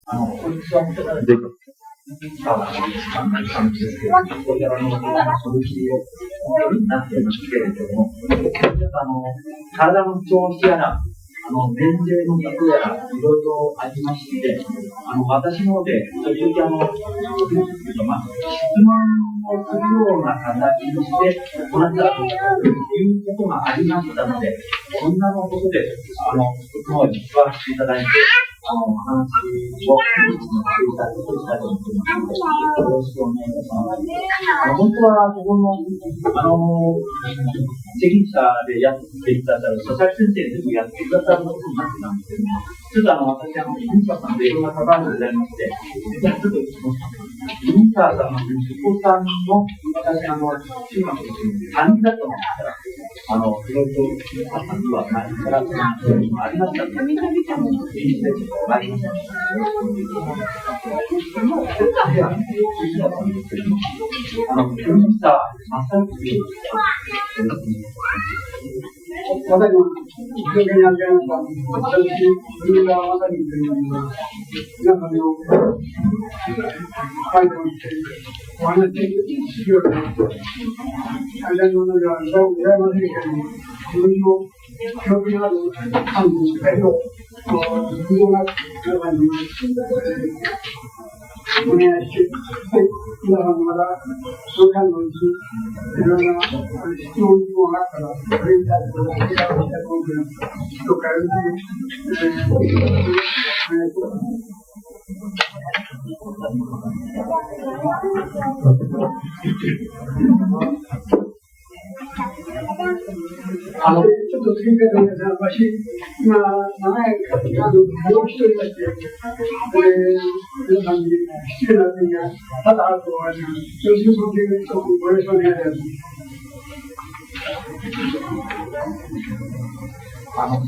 こんにちは。ですけど、こちらの書類になっていますけれども、体の調子やら、年齢のことやら、いろいろありまして、私の方で、時々質問をするような形にして、行ったということがありましたので、そんなのことで、の方に座っていただいて、お話をしていただきたいと思います。よろしくお願いします。本当は、ここの、責任者でやっていただいた佐々木先生でやってくださることになってたんですけども、ちょっと私、ミニカさんでいろんな関わりがございまして、じゃあちょっとミニカさんの息子さんの、私、中学の担任だったのから、いろいろあったのは前からありましたので、ありました。私も一生懸命やってやりました。私、国がまさにというのは、皆さんの会をして、お話ししようと思って、間の者が羨ましいけども、自分の記憶にある感じだけど、必要な皆さんにお願いして、皆さんもまた、その間のうち、いろんな質問があったら、それに対してお答えしたいと思います。どうかよろしくお願いします。ちょっと次から皆さん、今、長い病気といまして、皆さんに失礼な点が多々あると思いますが、よろしくその点にご了承願いたいです。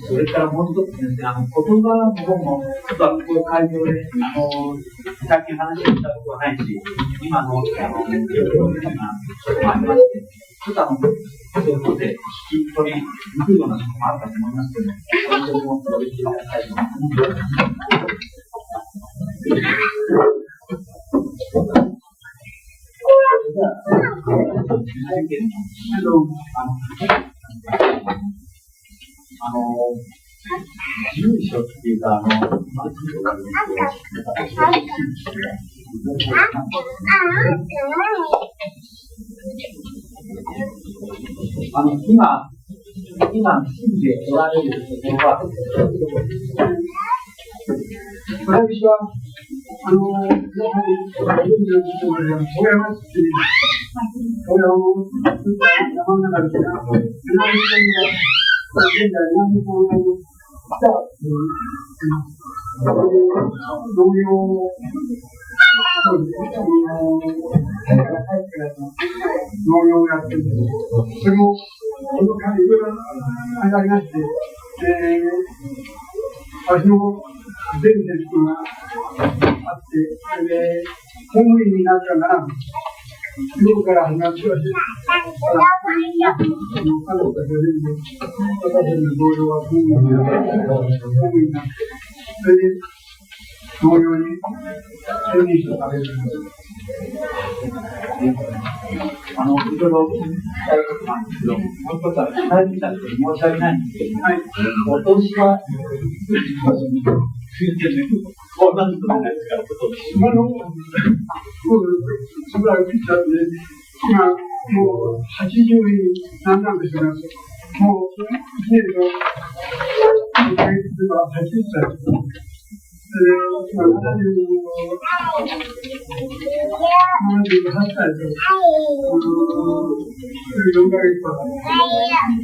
それからもう一つですね、言葉の方も、ちょっとこういう会場で、さっき話したことはないし、今の、状況がありまして、ちょっとそういうことで、聞き取りにくいようなこともあったと思いますけど、それもお聞きいただきたいと思います。住所っていうか、今、住んでおられるところは、私は、皆さんに小山市っていう、小山の山の中ですが、現在、南の方面の北にいます。農業を、そうですね、農業をやってるんです。それも、この間、いろいろありまして、私の前節があって、それで、公務員になってはならない。今から始まっては、家族が全然、私たちの同僚は公務員になって、それで、同僚に専任者されるんです。いろいろ聞きたいことなんですけど、もう一つは聞かれてたので申し訳ないんですけど、お年は、こんなことないですから、今の、そこらピッチャーで、今、もう80何なんですが、もう1年の1ヶ月では80歳。今、78歳と、4ヶ月は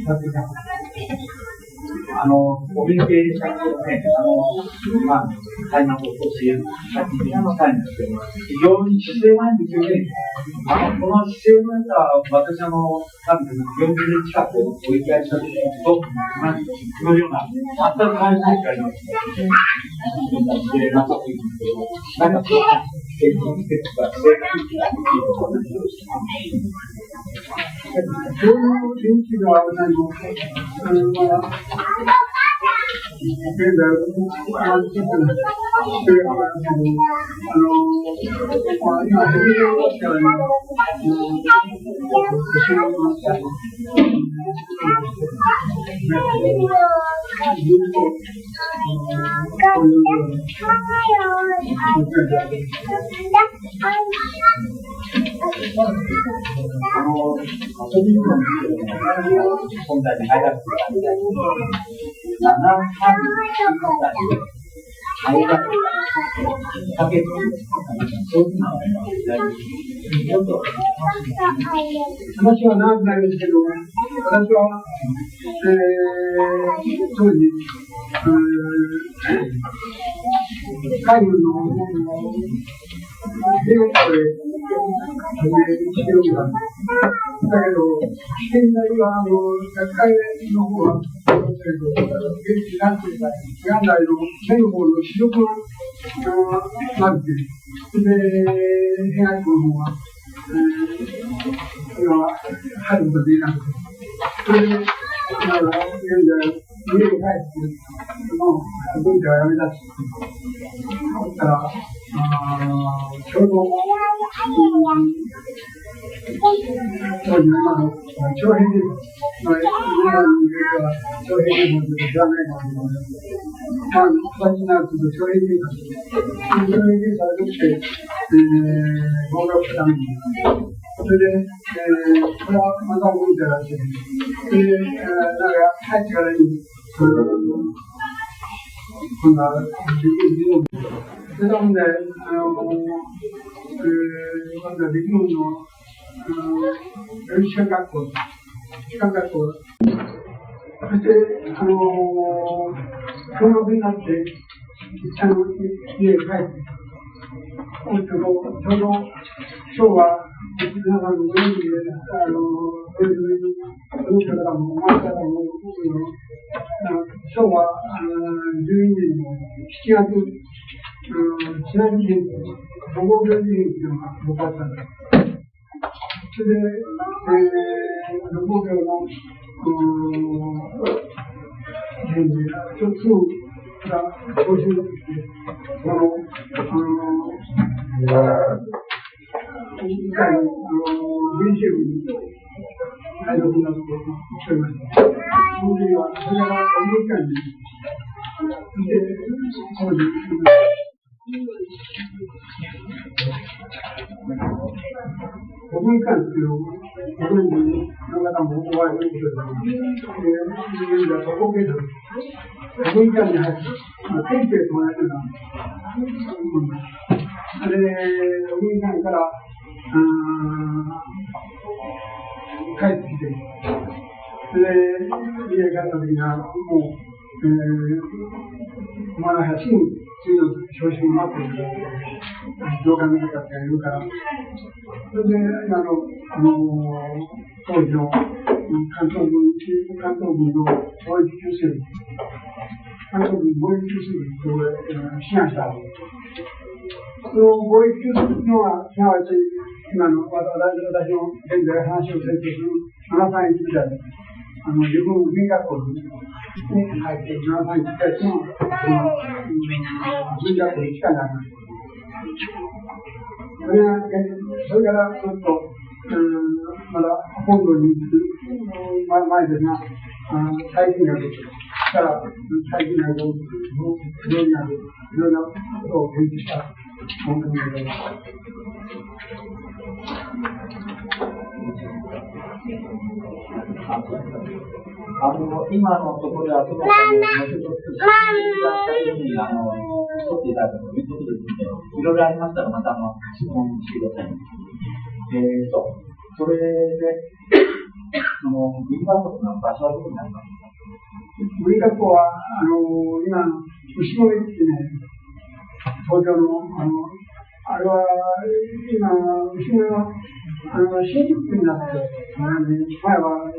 経っています。お勉強でしたけどね、大学を通して皆の際にですけど、非常に姿勢がいいんですよね。この姿勢の良さは、私多分40年近くお付き合いしたと同じような、全く変えないとあります。姿勢なさというんですけど、なんかそういう姿勢がいいということになります。そういう元気があるのに、現在、ちょっと、今、ヘビーロードから、遊びの本題に入らせていただきたいと思います。7班に入らせていただきたい。かけて、そういうのをちょっと話は長くなるんですけど、私は、当時、海軍の兵学校で始めしてるんだ。だけど、現在は、学会の方は、現地なんていうか、元来の目の方の主力がなって、で、兵学校の方は、今は入ることできなくて、それで、現在、家に帰って、軍隊を辞めたし、そしたら、ちょうど、当時の今の徴兵留学、今の徴兵留学と知らないかもしれません。形になると徴兵留学、徴兵留学をして、合格したために、それで、これはまた軍隊らしい。それで、なんか、帰ってからに、今度は、それなので、今度は陸軍の、士官学校、そして、教学になって、家へ帰って、ちょうど、昭和、皆さんのご存知で、そういう方も、昭和12年の7月、津波事変、5号病事変というのが起こったんです。それで、6号病の事変で、すぐから招集が来て、以下の原子力に配属になっておりました。その時は、それから医療機関に、そして、当時、5分間っていうのを、ご存知の方もお会いすることですが、現在、特攻警察、5分間に入って、ペイペイと同じような、それで、6分間から、帰ってきて、それで、家に帰った時には、もう、お前はすぐ次の昇進を待っている上官の方がいるから、それで、今の、当時の関東軍の貿易給水部、関東軍貿易給水部を志願したわけです。その貿易給水部のは、すなわち、今の私の現在話を設定する731時代、自分の文学校に入って731時代の文学校に機会があります。それからずっと、まだ本土に行く前ですが、最近学から最近学を非常にいろんなことを研究した本当にございます。今のところでは、その後の一つ取っていただくということですので、いろいろありましたら、また質問してください。それで、文学校の場所はどこになりますか？文学校は、今、牛込ってね、東京の、あれは、今、牛込は、新宿区になって、前は、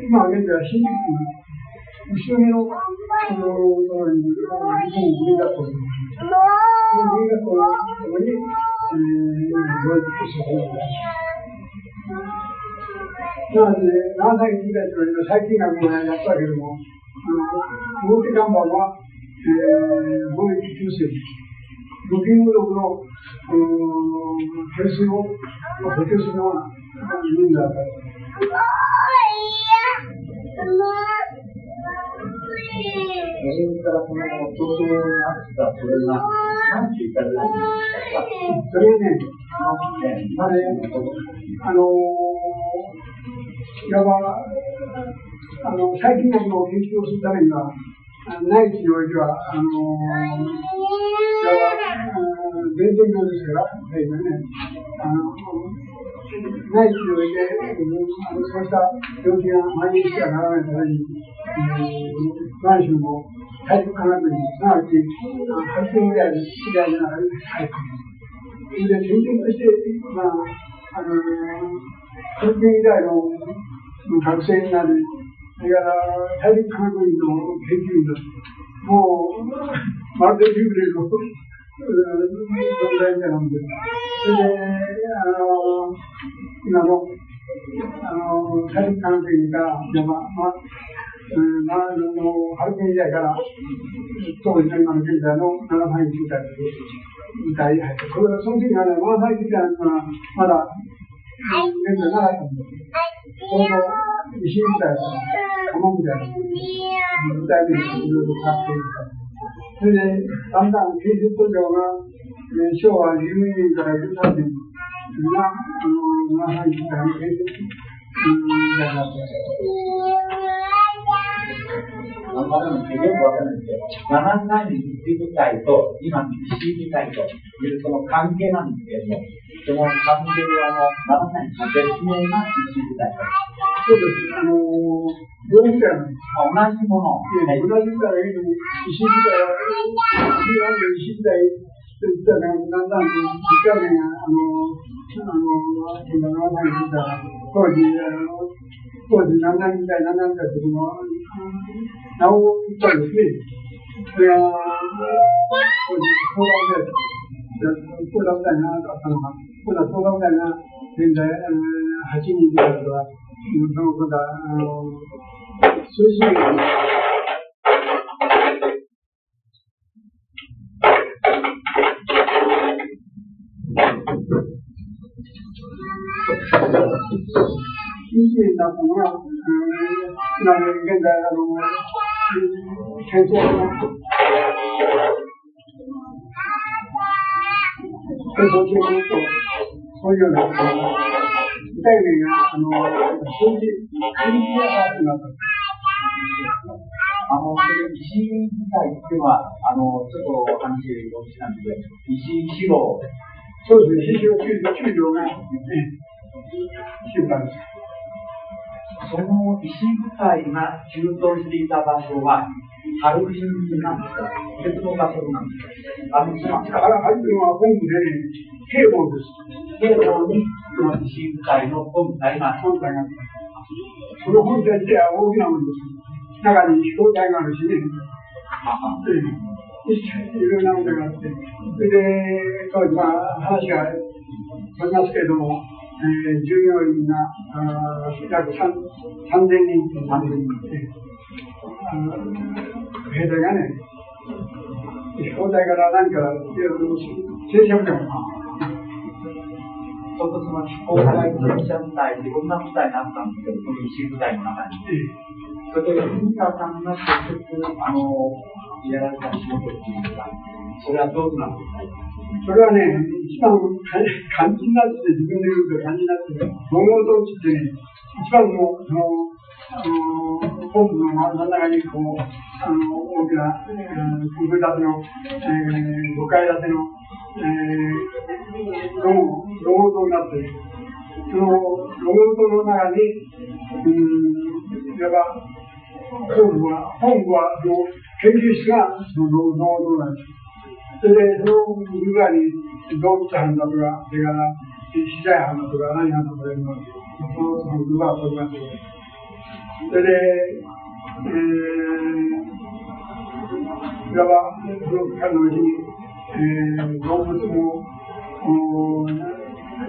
今は現在は新宿区に、牛込の、ところに、文学校に、その文学校のところに、教師をしています。長崎時代というのは最近学もやったけども、表看板は、貿易修正、募金無力の点数を補給するような意味だった。からその東京にあったそれが何て言ったらいいんですか。それね、いわば最近学の研究をするためには、内地においては、伝統行ですが、内地において、そうした病気が蔓延してはならないために、満州の大陸科学院、すなわち発展ぐらいの時代の中に入っている。で、研究として、発展以来の学生になり、それから大陸科学院の研究員だ。もう、まるでビブレの存在みたいなもんで。それで、今の、大陸科学院が、ハルケン時代から、当時の今の現在の7歳時代みたいに入って、これはその時にはね、7歳時代はまだ、現在なかったんです。ちょうど、石時代から、カモン時代、時代にいろいろ変わっているから。それで、だんだん建設途上が、昭和12年から13年が、7歳時代の建設になっています。よくわかんないんですけど、7歳の石部隊と今の石部隊というその関係なんですけれども、その関係は7歳の別名が石部隊。そうです。同時代なんです。同じもの。同じ時代がいいのに、石時代は、石時代といったら、だんだんと時間が、当時何々時代というのは、名を言ったんですね。それが、当時、相談隊があったのか、相談隊が現在、8人であるとは、そのことは、数字が、1年だったのが、現在、戦争中のそういうような、具体例が、数字がなった。石自体っていうのは、ちょっと話をしたんですけど、石四郎。そうですね、石四郎9条が、9番です。その石部隊が駐屯していた場所は、ハルキンなんですか、別の場所なんですか。ハルキンは本部でね、兵法です。兵法に、その石部隊の本隊が、その本隊って大きなものです。中に飛行隊があるしね。いろいろなことがあって。それで、当時話がありますけれども、従業員が約3000人、兵隊がね、飛行隊から何から戦車部隊も、ちょっとその飛行隊、戦車部隊、いろんな部隊があったんですけど、その石部隊の中に。それで、古田さんが直接、やられた仕事っていうか、それはどうなんですか？それはね、一番肝心になって、自分で言うと肝心になって、物事をってね、一番の、本部の真ん中に、大きな、空部建ての、5階建ての、ロゴ塔になっている。そのロゴ塔の中に、いわば、本部は、研究室がそのロゴ塔なんです。それで、その裏に動物班だとか、それから資材班だとか、何班だとかいうのが、その裏を取ります。それで、いわば、その間のうちに、動物も、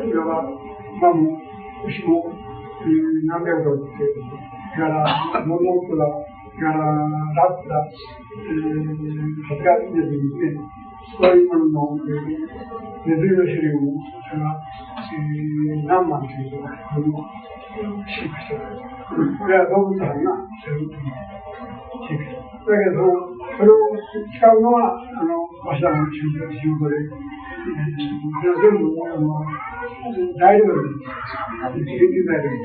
いわば、馬も、牛も、何百度って、それからモノークだ、それからラップだ、8月ですね、そういうもののネズミの種類も、それが何万ということで、これも飼育している。これは動物園がそういうことに飼育している。だけど、それを使うのは、わしらの仕事で、それは全部、材料で、研究材料で。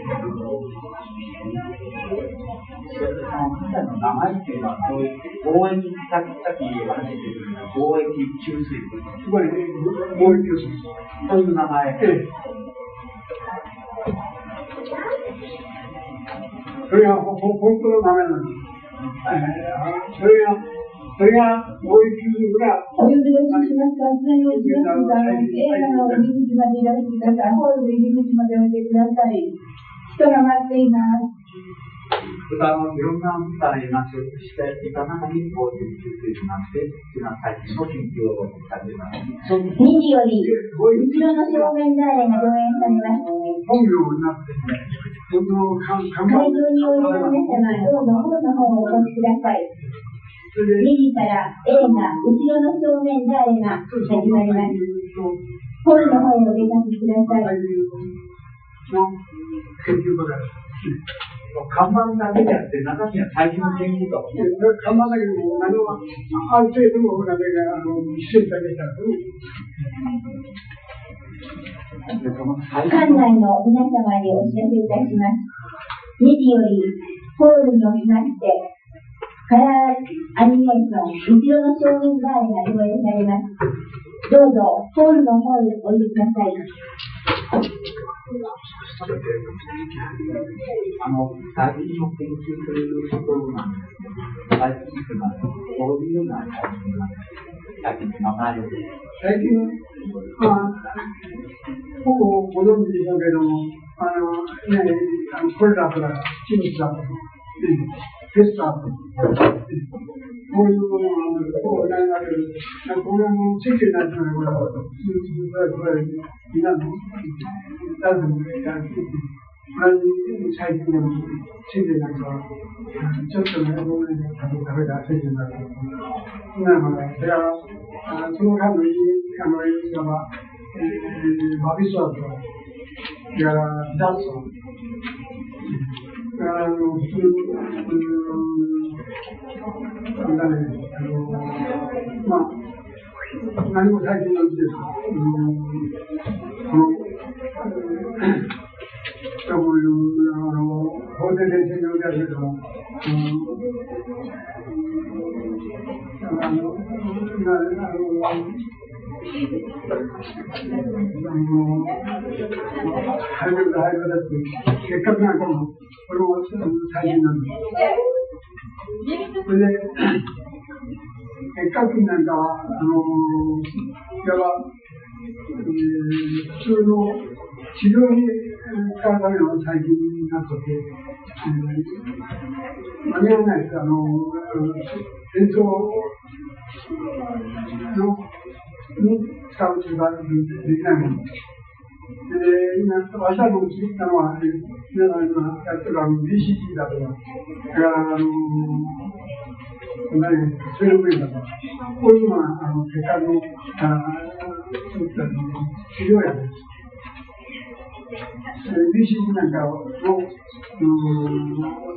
の名前っていうのは、そういう貿易、さっき言われている貿易給水という。つまり、貿易給水。そういう名前。それが本当の名前なんです。それが貿易給水が、お呼び出ししますか。つなぎをしますか。映画の入り口までいらしてください。ホールの入り口までおいてください。人が待っています。いろんな歌に話をしていた中に、こういう給水になって、というのは最近の研究をされています。2時より、後ろの正面大連が上演されます。本名になってね、本当の看板。会場においでの皆様、どうぞホールの方をお越しください。2時から映画、後ろの正面大連が始まります。ホールの方へお出かけください。研究家です。看板だけであって、中身は最近の研究と。看板だけでも、ある程度の中で、一緒にだけしたら、館内の皆様にお知らせいたします。2時より、ホールにおきまして、カラーアニメーション、後ろの正面代が上演されます。どうぞ、ホールの方においでください。最近の研究というところなんですけど、最近というのは、どういうような最近の名前を。最近、ほぼご存知でしょうけども、これだから、チムスだとか、テスターとか、こういうものがあるんですけど、これもついてないから、これ、みんなの、誰でもやる。同じ最近でも、ついてないから、ちょっとね、僕ね、食べたらついてないから。なので、それは、その間のいいのは、バビスワとか、それからビダッソ、普通何も最近のうちですこういう法廷練習においてあるけども、入るだってせっかくなんかもこれも大変なんです。それでせっかくなんかはいわば普通の治療に使うための細菌になってて、間に合わないです。戦争に使うというかできないもの。今、私らの作ったのは、皆さん今やってるBCG だとか、それからセルブリンだとか、こういうのは血管の作った治療薬です。BCG なんかの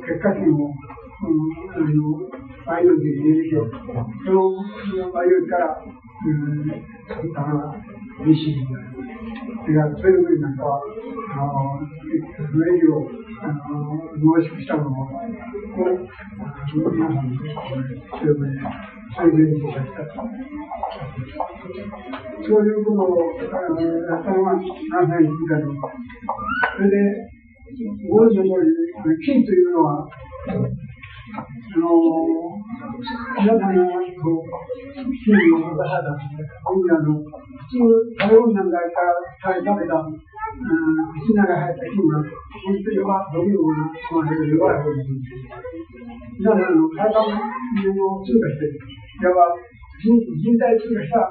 血管菌を培養的に入れて、その培養から作ったのが BCG になります。それからセルブリンなんかは免疫を濃縮したものを皆さんにセルブリンとかしたそういうことをやったのが何歳に聞いたり、それでご存知の通り、菌というのは皆さんが菌を出された普通食べ物なんかから食べた口の中に入った菌が本当に弱いような弱い方です。皆さんの体を通過して、いわば人体通過した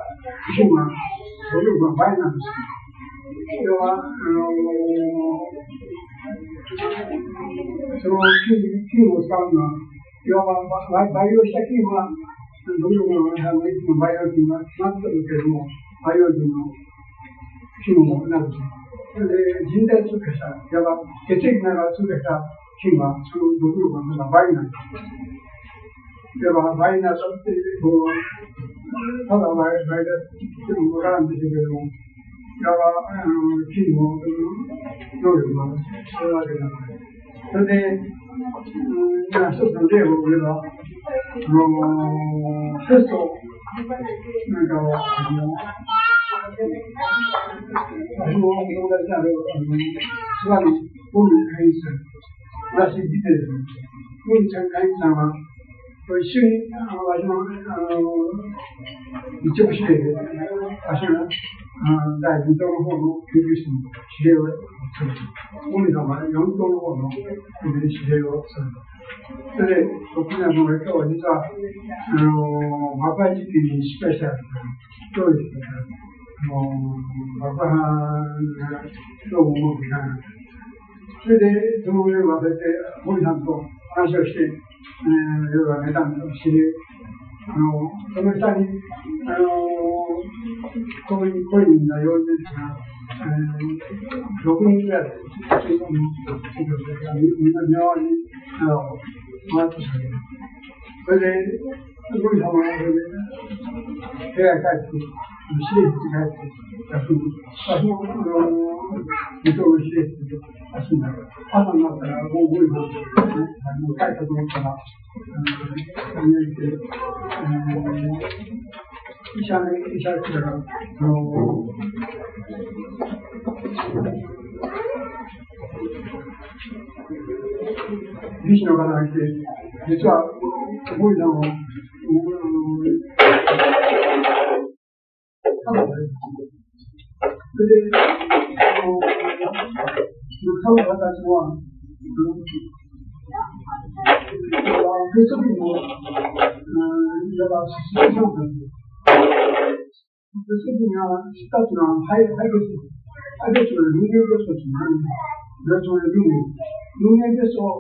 菌が努力が倍なんです。それはその菌を使うのは、いわば培養した菌は、毒力のいつも培養菌が決まってるけれども、培養菌の菌もなくて、それで人体通過した、いわば血液の中通過した菌は、その毒力がまだ倍になる。いわば倍になったって、ただ倍だって言ってもわからんでしょうけれども、いわば菌の能力がそういうわけだから。それで、一つの例を言えば、テストなんかを、私の友達である、諏訪のゴミ会員さん、私見てですね、ゴミ会員さんは、一緒に、私の、一直指令で、私が、第2棟の方の研究室に指令をする。ゴミさんは4棟の方の研究に指令をする。それで、僕らも今日は実は、爆破実験に失敗したから、どういうことか、爆破がどうもうまくいかない。それで、その上を忘れて、ゴミさんと話をして、夜は寝たんだと知り、その下に、こういうみんな用意ですが、6人ぐらいで、みんな庭に回ってきて、それで、ゴミさんは部屋へ帰って、司令室に帰って休む。私も、二棟の司令室で休んだ。朝になったら、もうゴミさんもう帰ったと思ったら、医者来たら、医師の方がいて、実は、ゴミさんを、それで、彼女たちは、ペスト菌も、いわば進めそうなんです。ペスト菌が知ったというのは、排血は人間ペストというのは何ですか？人間ペストは、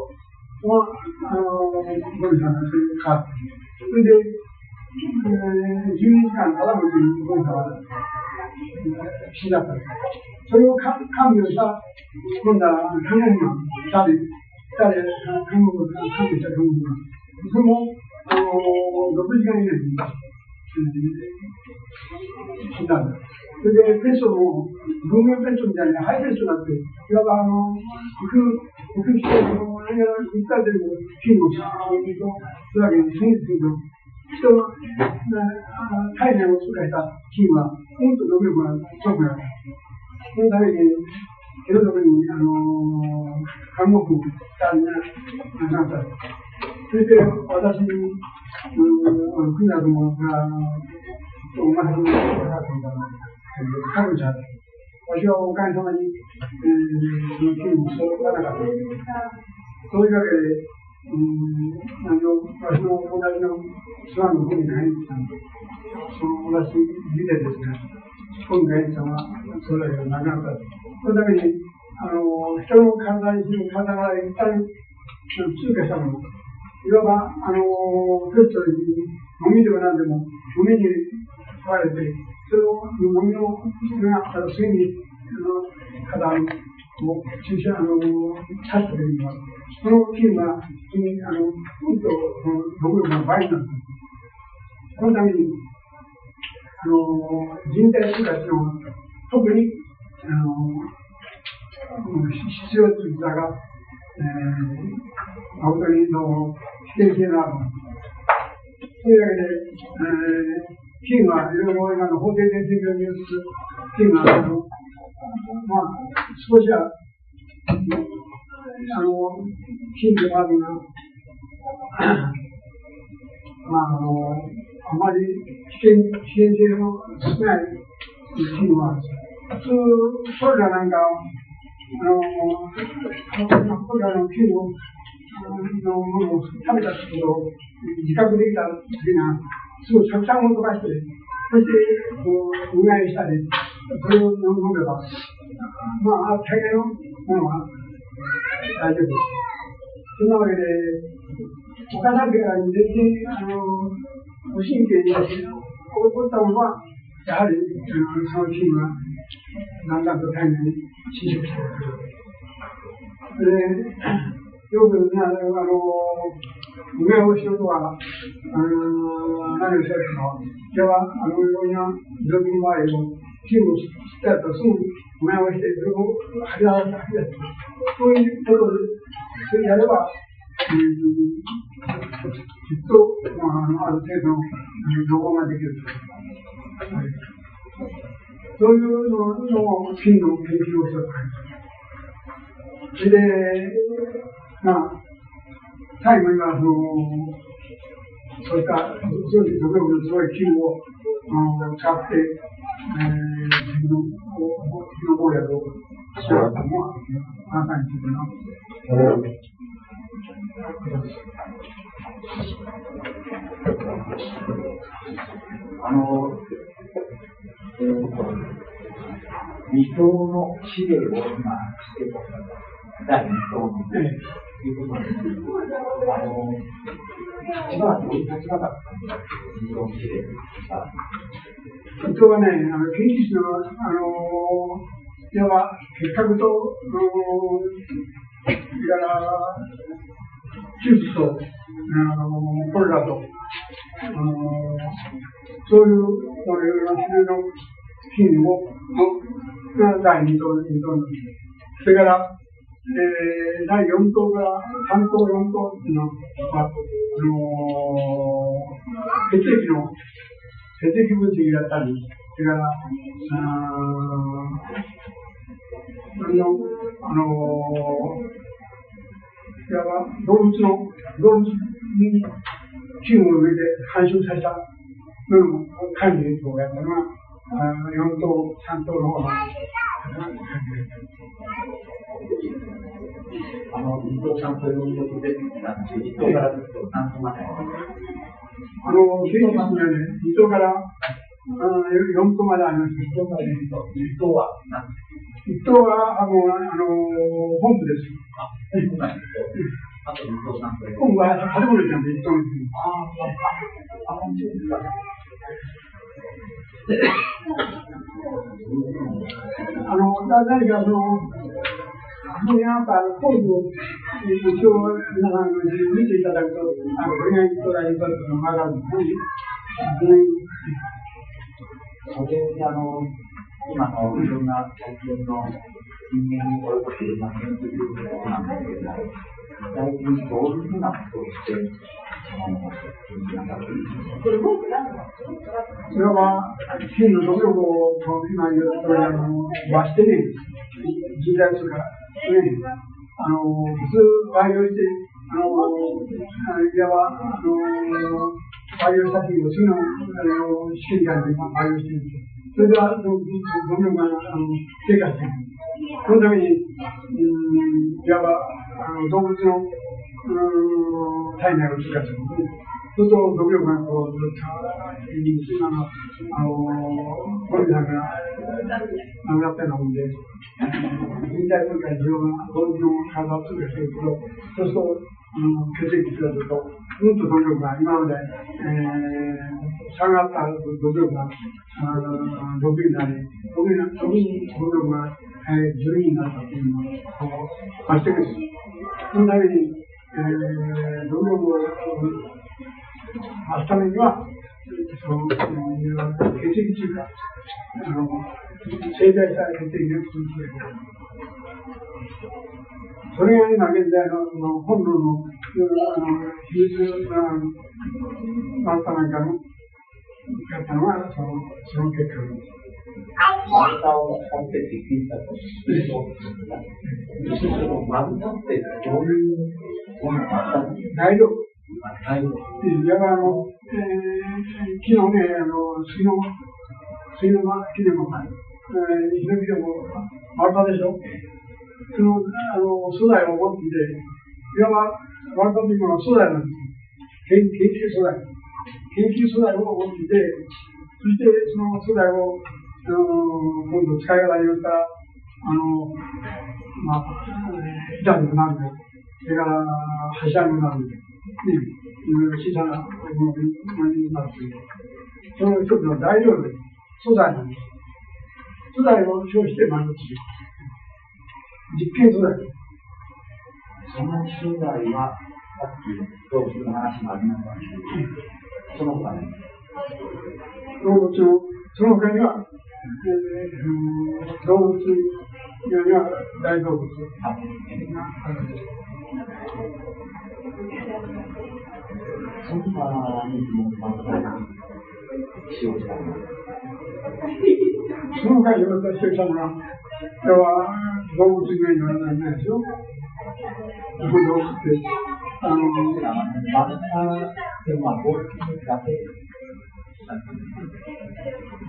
ゴミさんが変わって、それで、12時間ただのうちにゴミさんは死んだった。それを看病した、今度は看護婦が看護した看護婦が、それも、6時間以内に死んだんだ。それで、ペストも、分娩ペストみたいなハイペストがあって、いわば、呼吸して、訴えてる菌をシャーッと、そういうわけに変異すると、人の体内を通過した菌は、もっと毒力が強くなる。そのために、江戸時に、看護婦2人が亡くなった。それで、私に、国なども、お前の彼女は、私はおかげさまに、その菌に育たなかった。そういうわけで、私の友達の諏訪のゴミ会員さん、その私見てですね、ゴミ会員さんはそれだけで亡くなった。そのために、人の体にする体が一旦通過したもの、いわば、ペストに飲みでも何でも、飲みに食われて、それを飲みのがあったらすぐに、体を注射、刺してくれるのは、その菌は、うんと、毒力が倍になる。そのために、人体通過というのは、特に、必要という座が、本当に危険性がある。というわけで、菌はいろいろ今の法定伝染病によって菌が少しは菌でもあるが、あまり危険性の少ない菌は、普通、コロナなんかコロナの菌をのものを食べたことを自覚できた時には、すぐたくさんを飛ばして、そしてうがいしたり、それを飲めば、大概のものは大丈夫。そんなわけで、岡田家が全然、ご神経に起こったものは、やはり、その菌が、だんだんと体内に侵食していく。で、よく、梅干しとか、何をしてるか、では、いろんな病気の場合を、菌を吸ったやつをすぐ梅干しで、それを吐き出す。そういうことで、それやれば、きっと、ある程度の予防ができる。そういうのを菌の研究をした。それで、最後には、そういった、そういう毒のすごい菌を使って、自分の防薬をしようとも、あなたについてな。二等の指令を今してた第二等のということなんですけど、立場はどういう立場だったんですか、二等の指令は。本当はね、研究室の、いわば結核と、それから手術と、コレラと、そういう種類の菌を、第2等、それから、第4等から3等、4等っていうのは、血液分析だったり、それから、いわば動物に菌を植えて繁殖させたのの管理をやったのが、4等、3等の方が管理2等、3等、4等で、1等からずっと3等まで。研究室にはね、2等から4等まであります。1等から1等は何ですか？ 1等は、本部です。あと2等、3等。本部は建物ちゃんと1等のです。そうですか。何かやっぱ本部を一応皆さんの見ていただくと、これが1等だ、2等っていうのが分かるんですね。それで今のいろんな最近の人間に及ぼしている研究ということなんですけども、最近どういうふうなことをして、それは、菌の毒力を今言ったように増してね、人材するから、普通、培養して、いわば、培養した菌を次の試験管で培養している。それでは、どんどん低下している。そのために、いわば、動物の体内を通過する。そうすると、毒力がこう、ずっと、ゴリラが亡くなったようなもんで、人体分解需要が動物の体を通過していくと、そうすると、血液がずっと、毒力が今まで、下がった毒力が、毒になり、毒力が、12になったというのを増していくんです。そのために、毒力を増すためには、血液中華、生体した血液を作る。それが今現在の本土の技術があったなんかのやったのがその結果です。丸太を使って実験したというと、丸太ってどういうものがあったんですか？材料。いわば木のね、杉の木でも、ヒノキでも丸太でしょ。その素材を持っていて、いわば丸太というものは素材なんです。研究素材を持っていて、そしてその素材を今度使い方によった痛くなるで、それからはしゃぎになるで、いろいろ小さなものになって、その一つの材料で、素材なんです。素材を消費して満足する。実験素材。その素材は、さっき動物の話もありましたけど、その他に動物の、その他には、動物には大動物があるんです。その他にも使用したもの。その他に私がしたのは、要は動物以外にはないですよ。動物って、バッタでは動物だけ。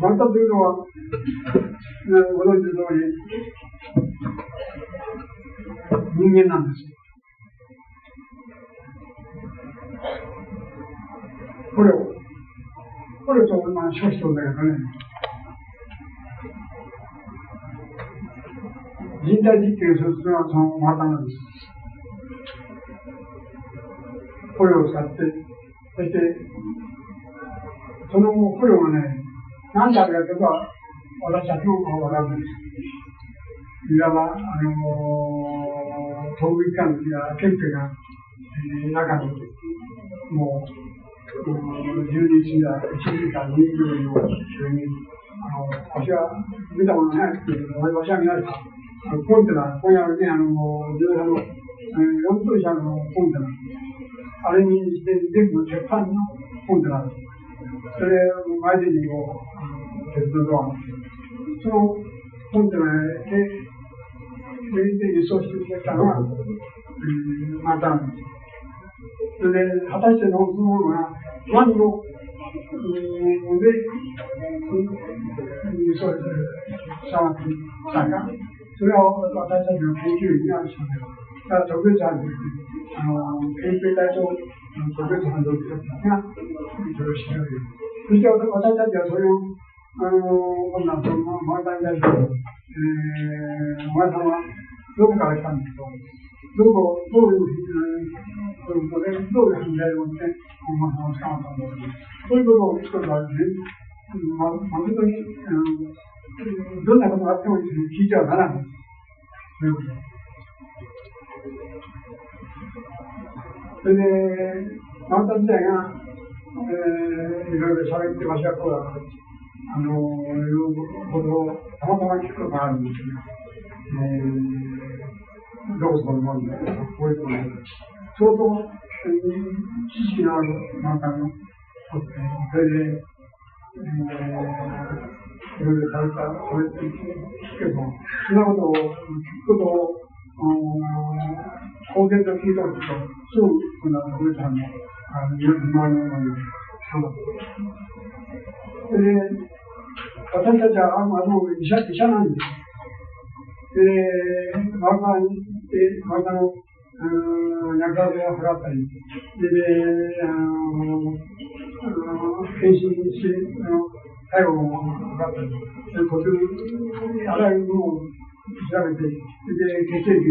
バッタというのは、ご存知の通り、人間なんです。これと消費とだけどね、人体実験をするのはそのバッタなんです。これを使って、そして、その捕虜がね、何であるかというと、私たちもわかるんです。いわば、頭部機関や血液が、中に、もう、12時や1時間2時のように、私は見たことないですけど、私は見られた。コンテナ、これはね、自動車の、4トン車のコンテナ。あれにして全部鉄板のコンテナです。それを前でにこう、鉄道ドア。そのコンテナで、輸送してきたのが、またなんです。それで、果たしてそのものが何の、で、輸送されたか、それは私たちの研究員がしゃべる。だから特別班ですね。研究隊と特別班同士だったが、それを調べる。そして私たちはそれを、今度はそのマーターに対して、お前さんはどこから来たんですか、どういうことで、どういう犯罪を持って、お前さんを捕まったんだろう。そういうことを聞くことはね、誠に、どんなことがあっても聞いてはならない。そういうこと。それで、マーター自体が、いろいろ喋って、わしはこうだと、いうことをたまたま聞くことがあるんですが、どこそこのもんで、こういうことで、相当、知識のあるマーターの、それで、いろいろ喋って聞くけど、そんなことを聞くことを、公然と聞いておくと、すぐ、こんな古さんの、周りのものに、それで、私たちは医者なんです。で、マーカーに行って、マーカーの、薬剤を払ったり、検診して、体温を測ったり、呼吸、あらゆるものを調べて、で、血液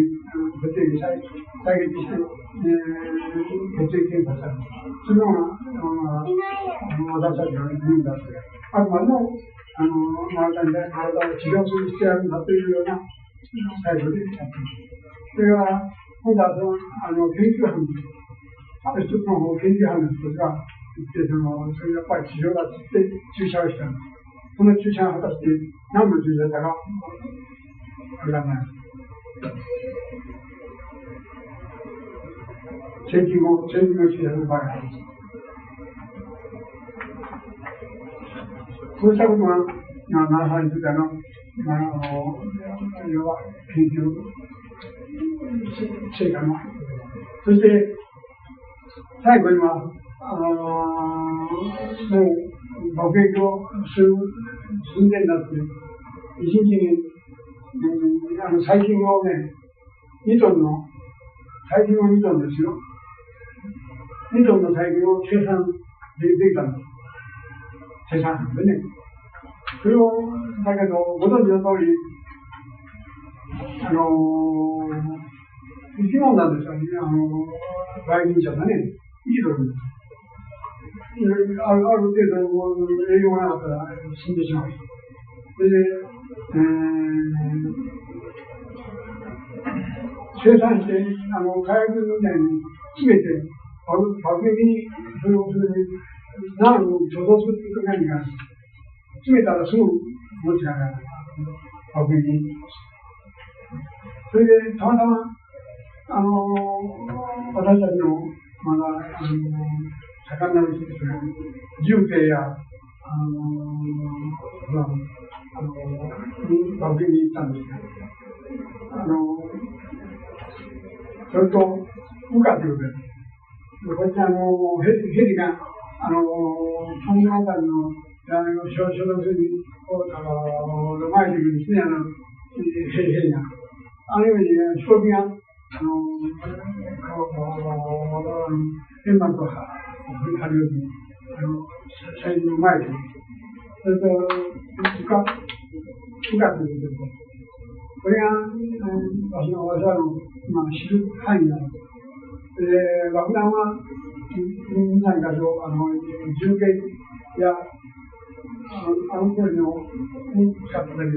採血して、血液検査したり、そのような、私たちの任務だって、あくまでも、マーカーに体を治療する必要があるんだというような態度でやっています。それが、今度は研究班です。一つの研究班の人が言って、それやっぱり治療だって言って注射をしたんです。その注射が果たして何の注射だかわからない。千金の注射の場合があります。そうしたことが、7歳について要は研究成果の、そして、最後には、もう、爆撃をする寸前になって、一日に、細菌をね、2トンの、細菌を2トンですよ。2トンの細菌を生産できたんです。生産でね。それを、だけど、ご存知の通り、生き物なんですよね。外人者がね、生きとるんです。ある程度栄養がなかったら死んでしまう。それで、生産して、火薬みたいに詰めて、爆撃に、それを何を貯蔵するとき何か、詰めたらすぐ持ちがない。爆撃に。それで、たまたま、私たちの、まだ、盛んなうちですが、重慶や、爆撃に行ったんですが、それと、部下ということです。こっちヘリが、そのあたりの、所属に、前にですね、ヘリが、あるように飛行機が、煙幕を張るように、車輪の前で、それと、部下ということで、これが、私らの今知る範囲なの。爆弾は、何かと、重慶や、距離の、に使っただけで、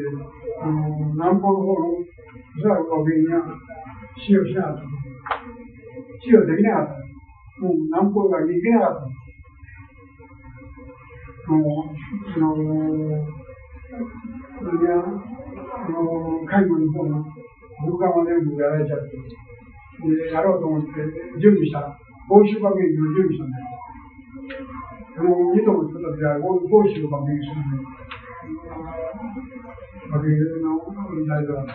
南方の方の、おそらく爆撃には使用しなかった。使用できなかった。もう南方が行けなかった。海軍の方の武官は全部やられちゃって、で、やろうと思って準備したら、豪州爆撃の準備したんだよ。2頭の人たちが豪州を爆撃するんで、爆撃の大事だった。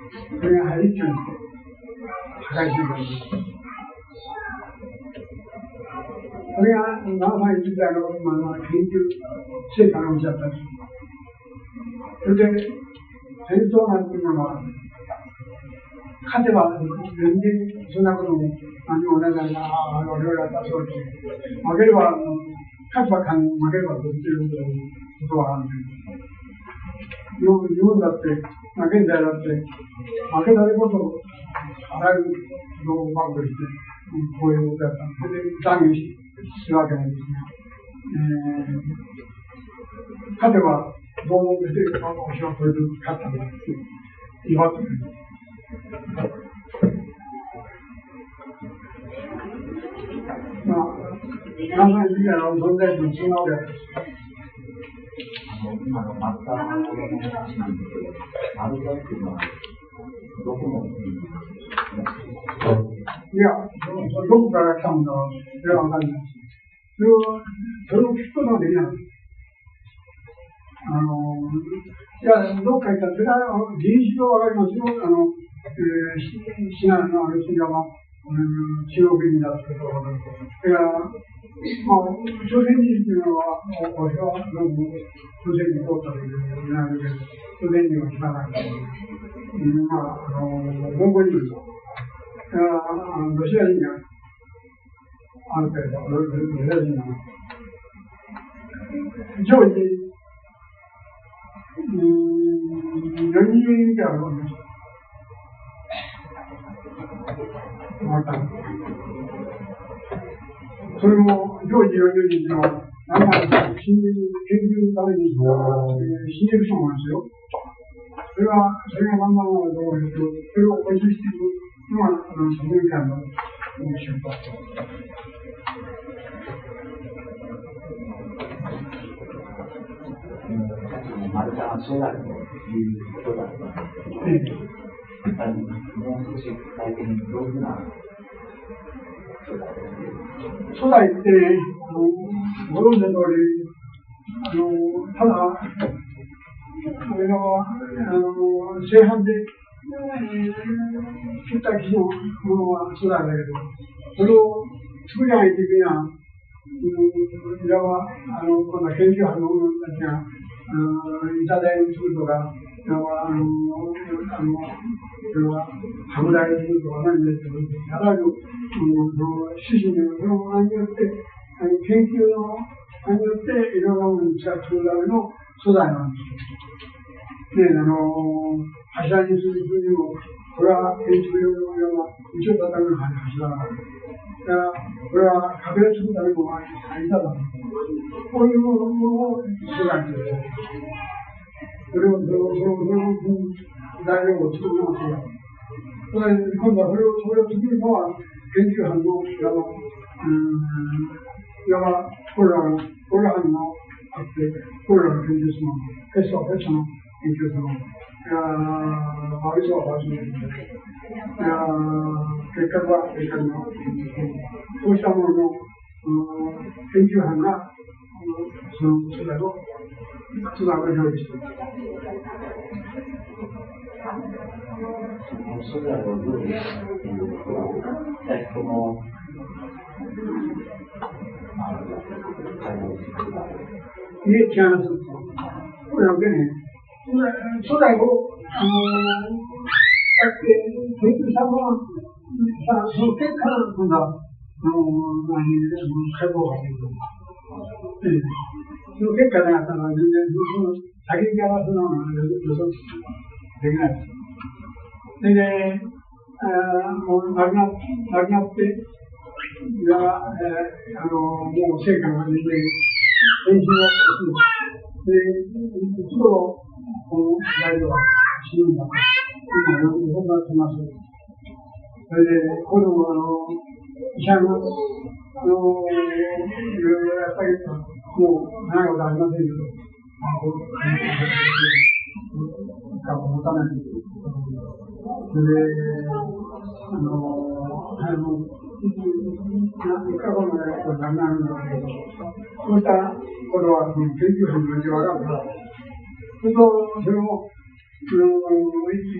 それが一挙にして、破壊していくわけです。それが長さについて研究成果が落ちちゃったんです。それで、戦争なんていうのは、勝てば全然そんなことも何も同じなんだ、俺らだそうです。負ければ、勝てば負ければどっちいうことはあるんです。日本だって、現在だって、負けたれこそ、あらゆることをバックして、こういうことやった。それで断言するわけなんですね。勝てば、どうも出て、私はこれで勝ったんだって言われてる。まあ、何歳みたいな存在と違うわけです。今のマッターの話なんですけど、マルタっていうのは、どこの国ですか？いや、どこから来たんだろう、それはわかんない。それを聞くことができない。いや、どっか行ったら、それは人種がわかりますよ。シナのシナは、中国人だってことがわかる。だから、朝鮮人っていうのは、私はどうも朝鮮人通ったというになるけど、朝鮮人は知らないから、モンゴル人。だから、ロシア人が、ある程度、ロシア人が、常時、40人くらいあるわけです。それも、常時40人の、なんか、研究のために、死んでる人もいますよ。それがまんまのところですけど、それを保持していくのが、自然界の手法。マルタは初代ということだったので、やっぱりもう少し具体的にどういうふうな初代って、ご存知の通り、ただ、これは、正反で、作った機種のものは初代だけど、それを作り上げていくには、いわば、今度は研究班の者たちが、いただいに作るとか、いわば、拡大するとか何ですけど、あらゆる、趣旨のものによって、研究のによって、いろんなものに使っていくための素材なんです。で、柱にするにも、これは建築用の道を畳む柱だから、これは壁を作るための板だから、こういうものを作られている。それを材料を作るのがそうだ。今度はそれを作るのは研究班のいわばこれら班があって、これらの研究者のペストの研究者のマリソはマリソの研究者結果は結果のそうしたものの研究班がその世代をつなぐようにしている。それらをどういうっていうことは、この違います。これはね、初代を研究したのは、その結果なんだ、解剖ができる。その結果であったのは、全然その先にからするのは予測できない。それで、もう亡くなって、もう成果が出て、練習がする。で、一度、この材料が死ぬんだ。今、そんなってます。それで、子供医者の、いろいろやっぱり、もう、長いことありませんけど、持たない。それで、1日後のやつはなくなるんだけど、そうしたことは、研究班のうちわかるから、それを、1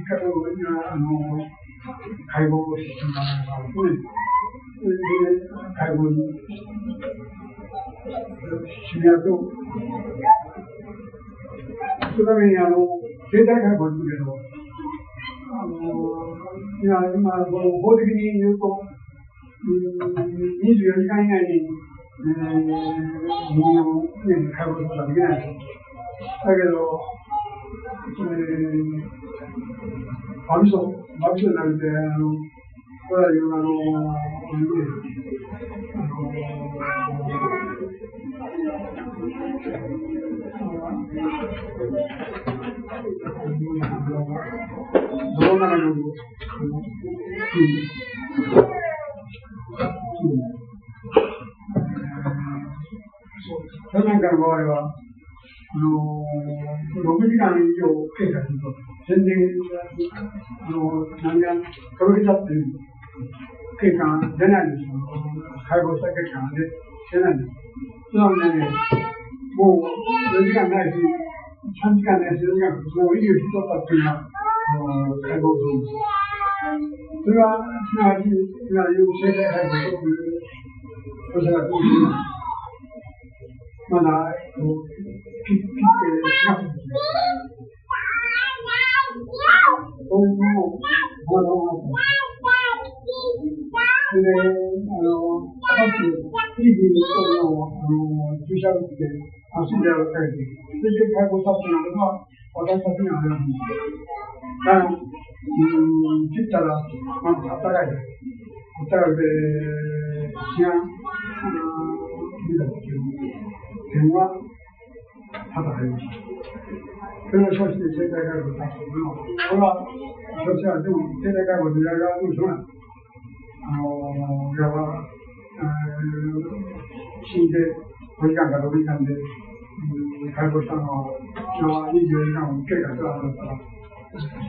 回後に、解剖をしてもらうからですね。それで、解剖に、シミアと、そのために、生体解剖するけど、今、法的に言うと、24時間以内に、人間を、解剖することはできない。だけど、マビソになるって、これはいう泥の中におるそうなんかの場合は、6時間以上経過すると、全然、何がとろけちゃってる経過が出ないんですよ。解剖した結果が出ないんです。そのためにね、もう4時間ないし、3時間ないし、4時間、もう維持をしとったっていうのは、解剖するんです。それは、すなわち、今言う生体解剖という、おそらく、まだ、切ってしまうんですよ。そういうのを、それで、さっき、ピリピリとの注射を打って、信者をかけて、それで解剖したっていうのは、私たちにはあります。だから、切ったら、まずあったかい。あったかくて、血が、出たっていう点は、多々ありました。それを称して生体解剖だというのは、これは、称しては、でも、生体解剖でやる側の人が、いわば、死んで5時間か6時間で、解剖したのは、24時間を経過したはずだったら、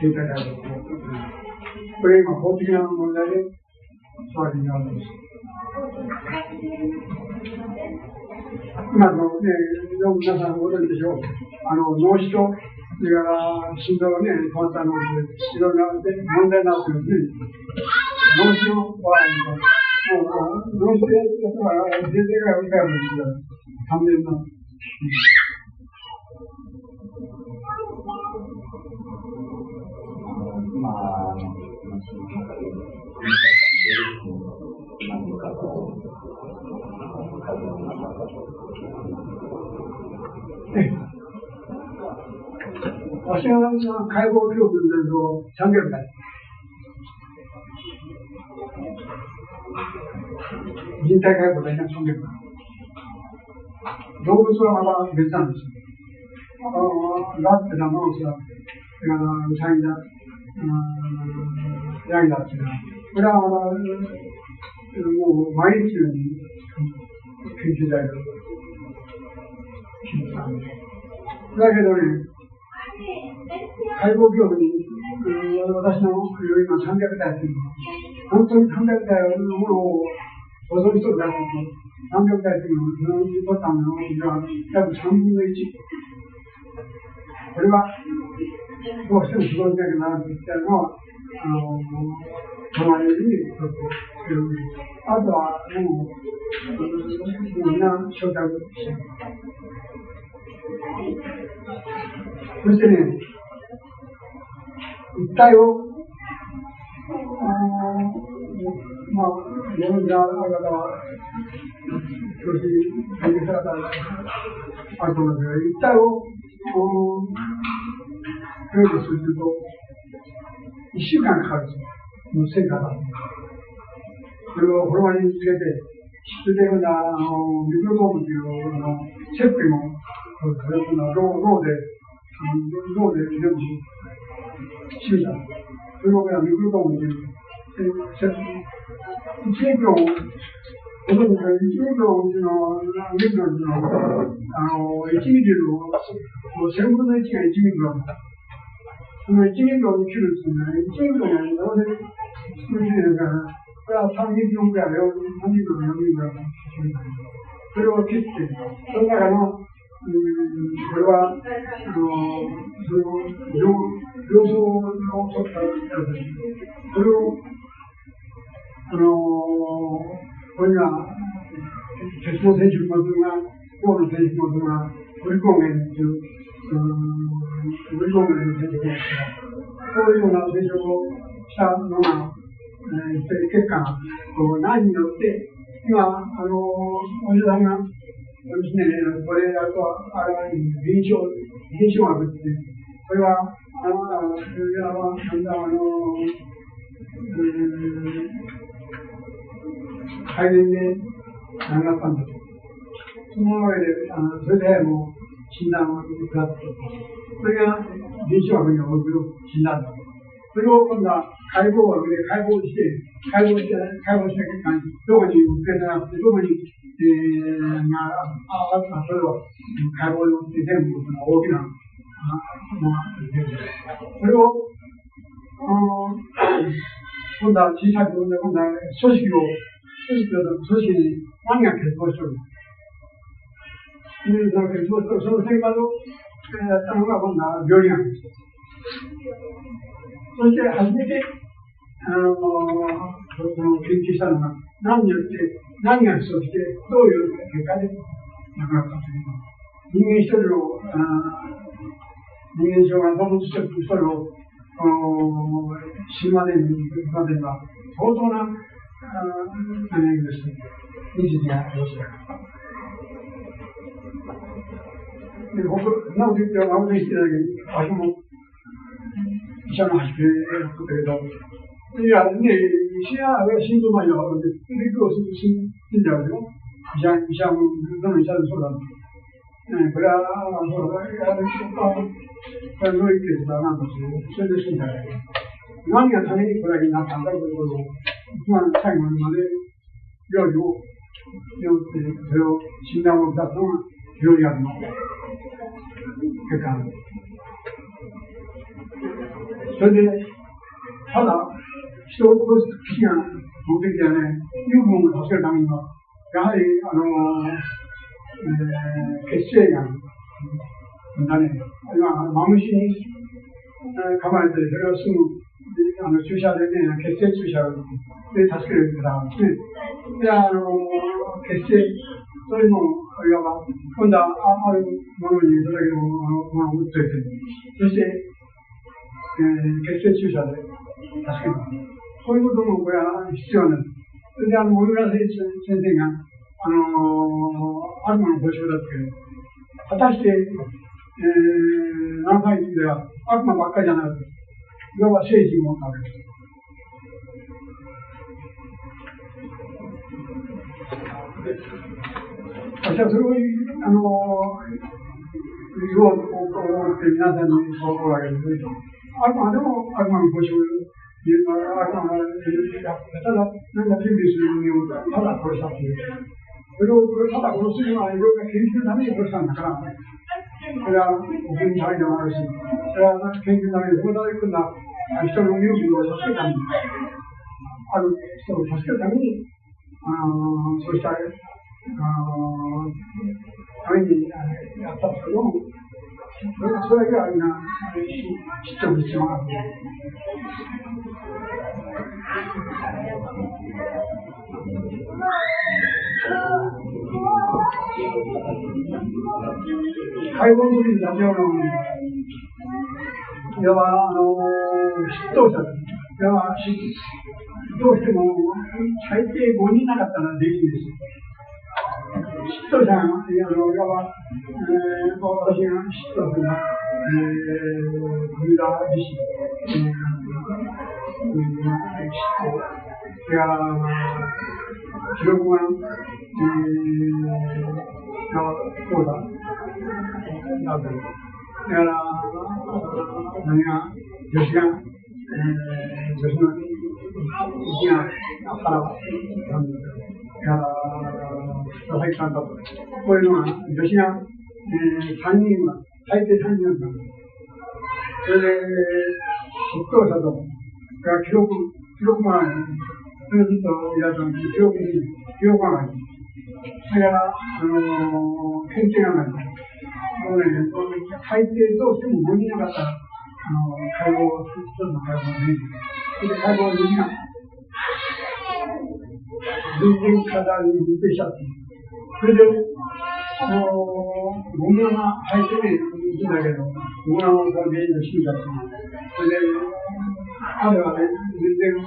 生体解剖とこれ今、法的な問題で、騒ぎになるんです。今のね、皆さんご存知でしょう。脳死と、それから心臓がね、変わった脳死で、いろんな問題になってるんですね。脳死の場合には、もう、脳死でやったら、全然が理解もですよ。完全な。わしが解剖記録になると300回。人体解剖で300回。動物はまた別なんですよ。ラッテだ、マウスだ、ウサギだ、ヤギだっていうのは、これはまだ、もう毎日のように研究材料を聞いてたんです。だけどね、解剖記録に、私の今300体というのは、本当に300体のものを保存しとるだけで、300体というのを取ったものが約3分の1。これは、どうしても絞りなきゃならないといったのは、隣に取っている。あとは、もう、みんな焼却している。そしてね、一体を、まあ、いろんな方は、少し研究されたあると思うんですが、一体を、整理すると、1週間かかるんですよ。成果が。それをフロアにつけて、それで、ミクロドームというチェックも、ローで全部修理した。それをミクロドームという、1ミクロン、ほとんど1ミクロンというのは、1ミリの1000分の1が1ミクロン。その1ミクロンを切るっていうのは、1ミクロンがどうせ作りるから、これは3ミクロンくらい、3ミクロン、4ミクロン。それを切って、その中の、これは、その様子を取ったやつです。それを、これが、鉄の染色物が、銅の染色物が、グリコーゲンという、グリコーゲンの染色物ですから、そういうような染色をしたのが、結果が、何によって、今、お医者さんが、ですね、これ、あとは、臨床学って、これは、肺炎で亡くなったんだと。その上で、それでもう診断を下って、それが臨床学における診断だと。それを今度は解剖学で解剖した結果に、どこに受けなくて、どこに、それを解剖によって全部大きな、それを、今度は小さく、今度は組織に何が結合しておる。その結合と、その成果をやったのが今度は病理学です。そして初めて、研究したのが、何によって、何が基礎して、どういう結果で亡くなったという。人間一人の、人間症が動物一人を、死ぬまでには、相当な、です。日時がありました。で、僕、なお言っては、守りしてないけど、私も、医者の端でやったけど、いや、ね、医者が死んだ前は、で、死んじゃうよ。医者も、どの医者でそうだ。これは、そうだ、これはどういうケースだなと、それで死んだよ。何がためにこれになったんだということを、最後まで料理を用って、それを診断を出すのが料理学の結果なんです。それで、ただ、人を殺す危機が目的ではね、油分を助けるためには、やはり、血清が、マムシに噛まれて、それをすぐ、注射でね、血清注射で助けるからですね。で、血清、そういうのを、いわば、今度はあるものにそれだけのものを打っといて、そして、血清注射で助ける。そういうこともこれは必要なんです。それで、森村先生が、あるものをご紹介だって、果たして、7歳では悪魔ばっかりじゃなくて、いわば聖人を持ったわけです。私はそれを言おうと思って皆さんにそう思うわけですね。悪魔でも悪魔の星を言うのは悪魔がただ何か準備する人間をただ殺したっていう。それをただ殺すのはいろいろな研究のために殺したんだから、それはお国のためでもあるし、それは研究のためにそのために組んだ人の勇気を助けるために、ある人を助けるために、そうしたためにやったけども、それだけはみんな知っておく必要がある。解剖の時に立ち寄るのに、いわば執刀者です。いわばどうしても最低5人なかったらできるんです。執刀者が、いわば、私が執刀するのは、国田自身、それから記録が、そうだ、なんだろう。それから、何が、女子が、女子の息があったら、佐々木さんと、こういうのが、女子が、3人は、最低3人なんだ。それで、執刀者と、記録がない。それをずっとやると、記録がない。それから、研究がない。最低どうしても5人なかったら、解剖するの解剖ができる。それで解剖は2時間。全然体に認定しちゃって。それで、ゴムが入ってね、いいんだけど、ゴムが原因の死んだって。それで、彼はね、全然、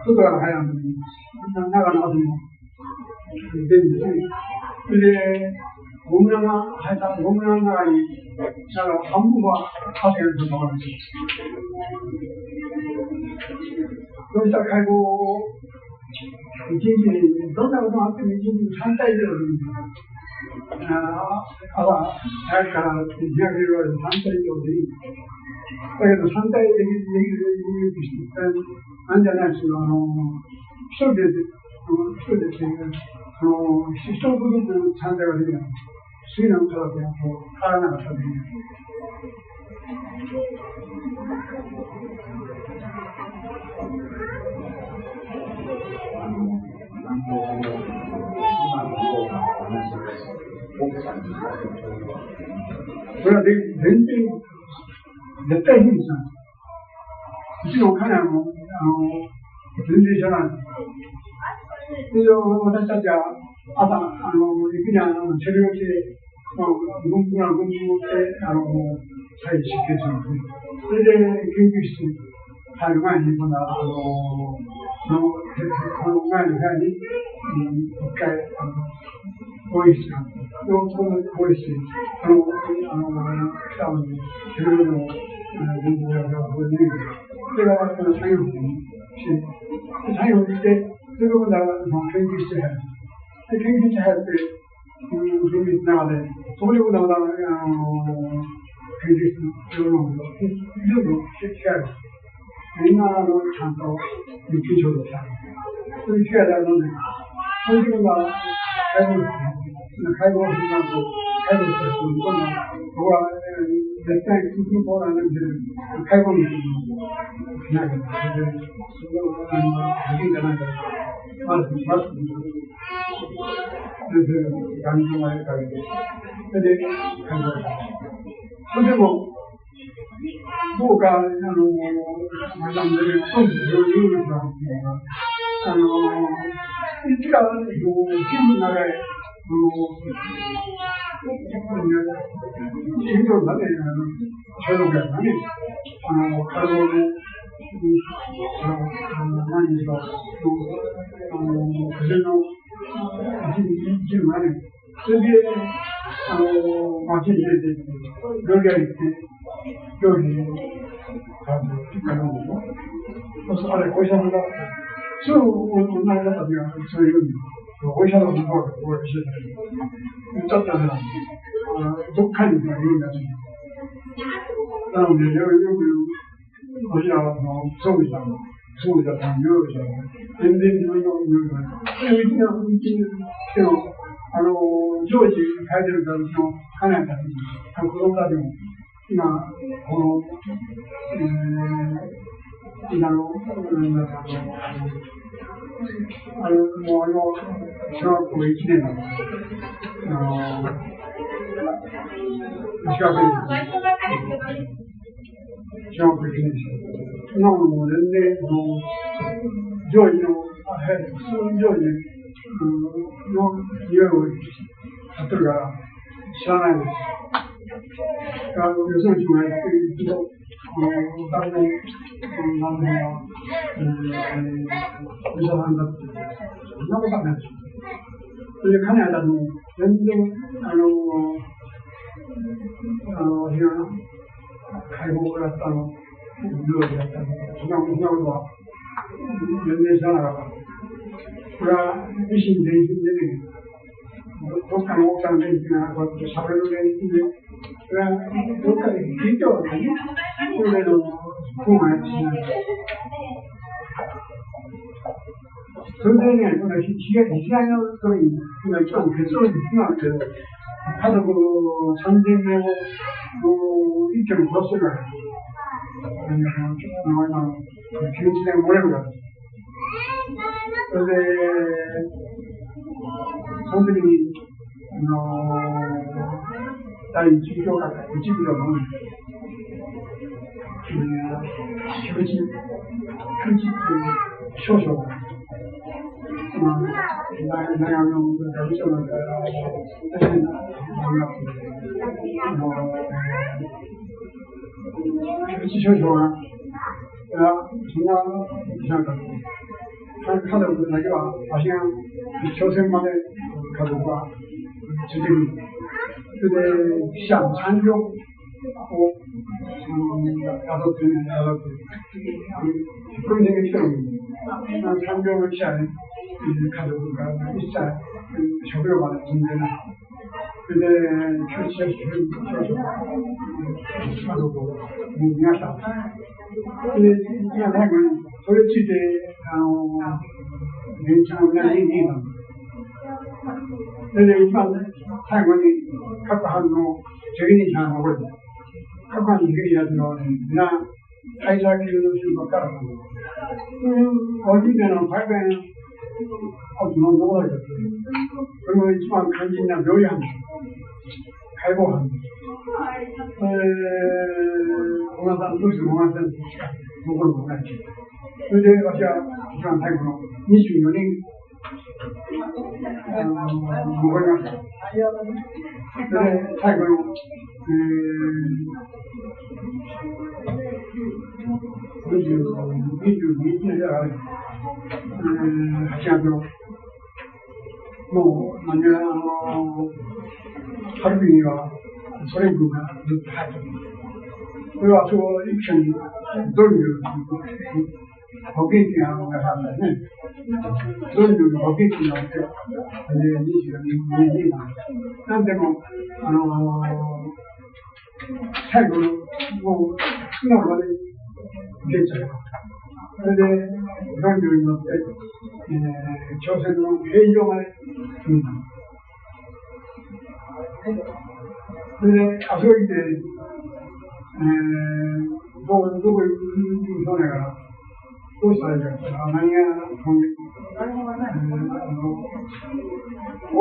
外から入らんのに、中の後にも出るんですね。それで、ゴムが入った、ゴムの中に、だから半分は汗が出ると思うんですよ。そうした解剖を、一日に、どんなことがあっても一日に3回以上でいいんです。朝早くから日が暮れるまで3回以上でいい。だけど3回できる人なんじゃないですけど、一人で一グループ3回はできない。次の方で変わらなかったできない。それは全然、絶対秘密なんです。うちの彼らも、全然知らない。それで私たちは朝、雪にセルを着て、軍部が軍部を持って、再出血するんですね。それで研究室に入る前に、今度は、その前の部屋に、一回、更衣室があって、その更衣室に、来たのに、セルの軍部がここにいる。それが作業服にして、作業服して、それで今度は研究室に入る。で、研究室に入って、研究室の中で、そこで今度は研究室の用の全部機械です。みんなちゃんと日記消毒した。そういう機械であるので、そういうのが解剖室なんと、解剖室ですと、今度は、ここは絶対に空港なんですけど、解剖にしないから、それで、それをできるんじゃないかと。まず、マスクにする。先生が眼鏡をかけて、それで解剖した。それでも、どうか、また、そういうのが、いつか、気分の中で、心臓がね、消毒やからね、体をね、何日か、風の一部がね、それで、町に入れていって、料理屋行って、料理に買うんでしょ。そうすると、あれ、お医者さんだって、すぐ女の方にはそういうふうに、お医者の方がこう教えてる。ちょっとね、どっかに言うんだね。なので、よく、こちらの装備さん、そうだったんよ、全然自分の匂いがない。うちの、常時書いてるから、うちの家内たち、子供たちも、今、この、今の、小学校1年の、石川県小学校1年生。今のも全然、常時の、普通の常時の匂いをやってるから、知らないです。よその人がやってるけど、誰も、何年は、お医者さんだって、そんなことはないですよ。それで、金谷たちも、全然、解放だったの、料理だったの、そんなことは、全然知らなかった。これは、維新伝心でね、どっかの大きな電気がこうやって喋る電気で、それはどっかで聞いてはないね。それでの、こうがやってしまう。それでね、この被害の時に、今一番結論になるけど、家族3000名を一挙に殺してるから、今の救出で漏れるから。それで、その時に、第一教科会、一部のものに、周知っていう少々が、大学の学長なんか、私になります。周知少々が、そんな、なんか、家族だけは、足が朝鮮まで家族はついてくる。それで、死者の産業を、雇って、これで来てるのに、産業の記者で、家族から一切食料まで積んでない。それで、救出してくる家族を逃がした。それで、今最後に、それについて、現地の皆に言いたんです。それで一番最後に各班の責任者が残る。各班の責任者というのは皆、会社級の人ばっかりなんです。そういう個人での大変、のどこだけど、それも一番肝心な病院班です。解剖班です。小川さん、どうしても小川さんしか残ることない。それで私は一番最後の24人残りました。それで最後の、22日の日だから、8月の、もう、何やら、春日にはソ連軍がずっと入っている。それはそう一緒にドリル保健師がなさったね。ドリルの保健師になって、22年なんです。なんでも、最後の、もう、月のまで出ちゃう。それで、ドリルに乗って、朝鮮の平常まで来るんだ。それで、あそこ行って、どこ行くそうだから、どうしたらいいかって、何が、太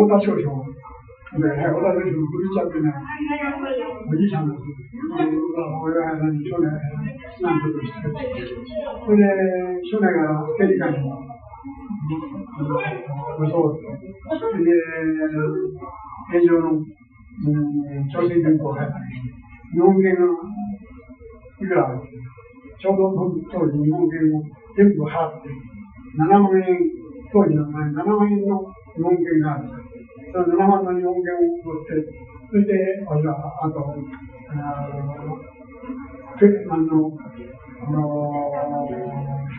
田少将、太田少将の古ちゃんってね、おじいさんなんです。俺は何、少年、なんとかして、それで、少年がテリカに、武装って、それで、平常の、朝鮮軍港が入って、日本元がいくらある。ちょうど当時日本元を全部払って、7万円、当時の7万円の日本元がある。その7万の日本元を取って、それで、あと、小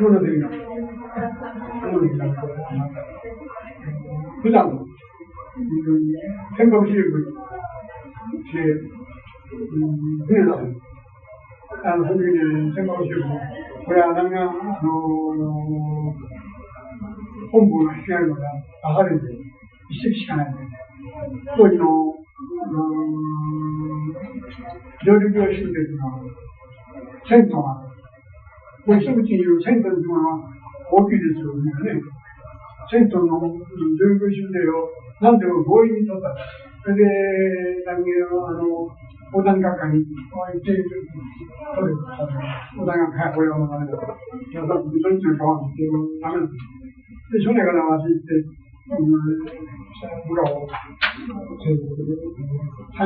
の時の、普段の、船舶支力で、船だ。その時に船舶支力、これは何が、本部の引き上げが出されて、一隻しかない。当時の、上陸用式というのは、1000トンある。これ一口に言う1000トンというのは大きいですよね。1000トンの上陸用式を何でも強引に取った。それで、横断学会に行って、取れた。横断学会はこれはもうダメだ。皆さん、どっちの川に行ってもダメなんです。で、初年から走って、村を3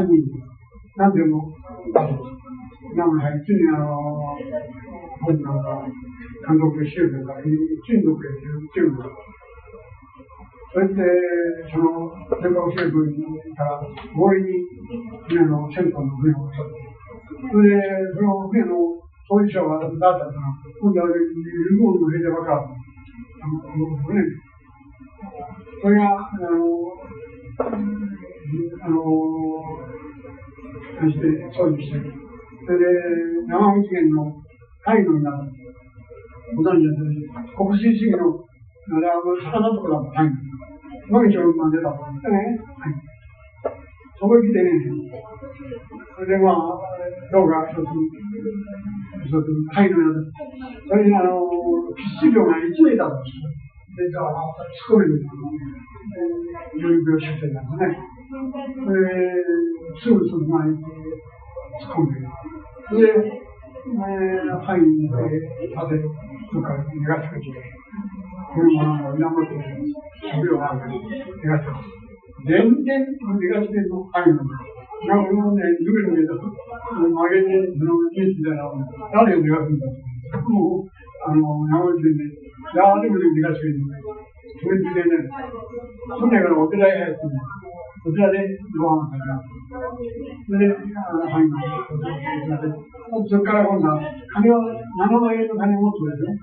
人何でも今も入って本部の監督してるから一気にどっかへ行ってるんだ。それでその船舶支部から強引に船の船長の船を取って、それでその船の当事者がだったから今度は日本の兵でばか船それが、そうにして、それで、山口県の海軍が、ご存知です。国粋主義の、あれは魚とかだもん、海軍。野口を出たもんですね。はい。そこへ来てね、それでまあ、どうか一つ、海軍やつ。それに基地量が1メーターだったんですよ。で、じゃあ、突っ込める上陸用式船なんですね。すぐその前に突っ込んで、それで、範囲で立て、どっか逃がしてくれて、車の源で、食料があるから逃がしてくれて、全然逃がしてるの範囲なんです。なんかもうね、ずるずると、曲げて、そのケースみたいなのを、誰を逃がすんだと。もう、山口でね、誰も逃がしてくれない。それでね、それからお寺へ入ってね、お寺でご飯を食べます。それで、はい、それから今度は、金を、7万円の金を持ってですね、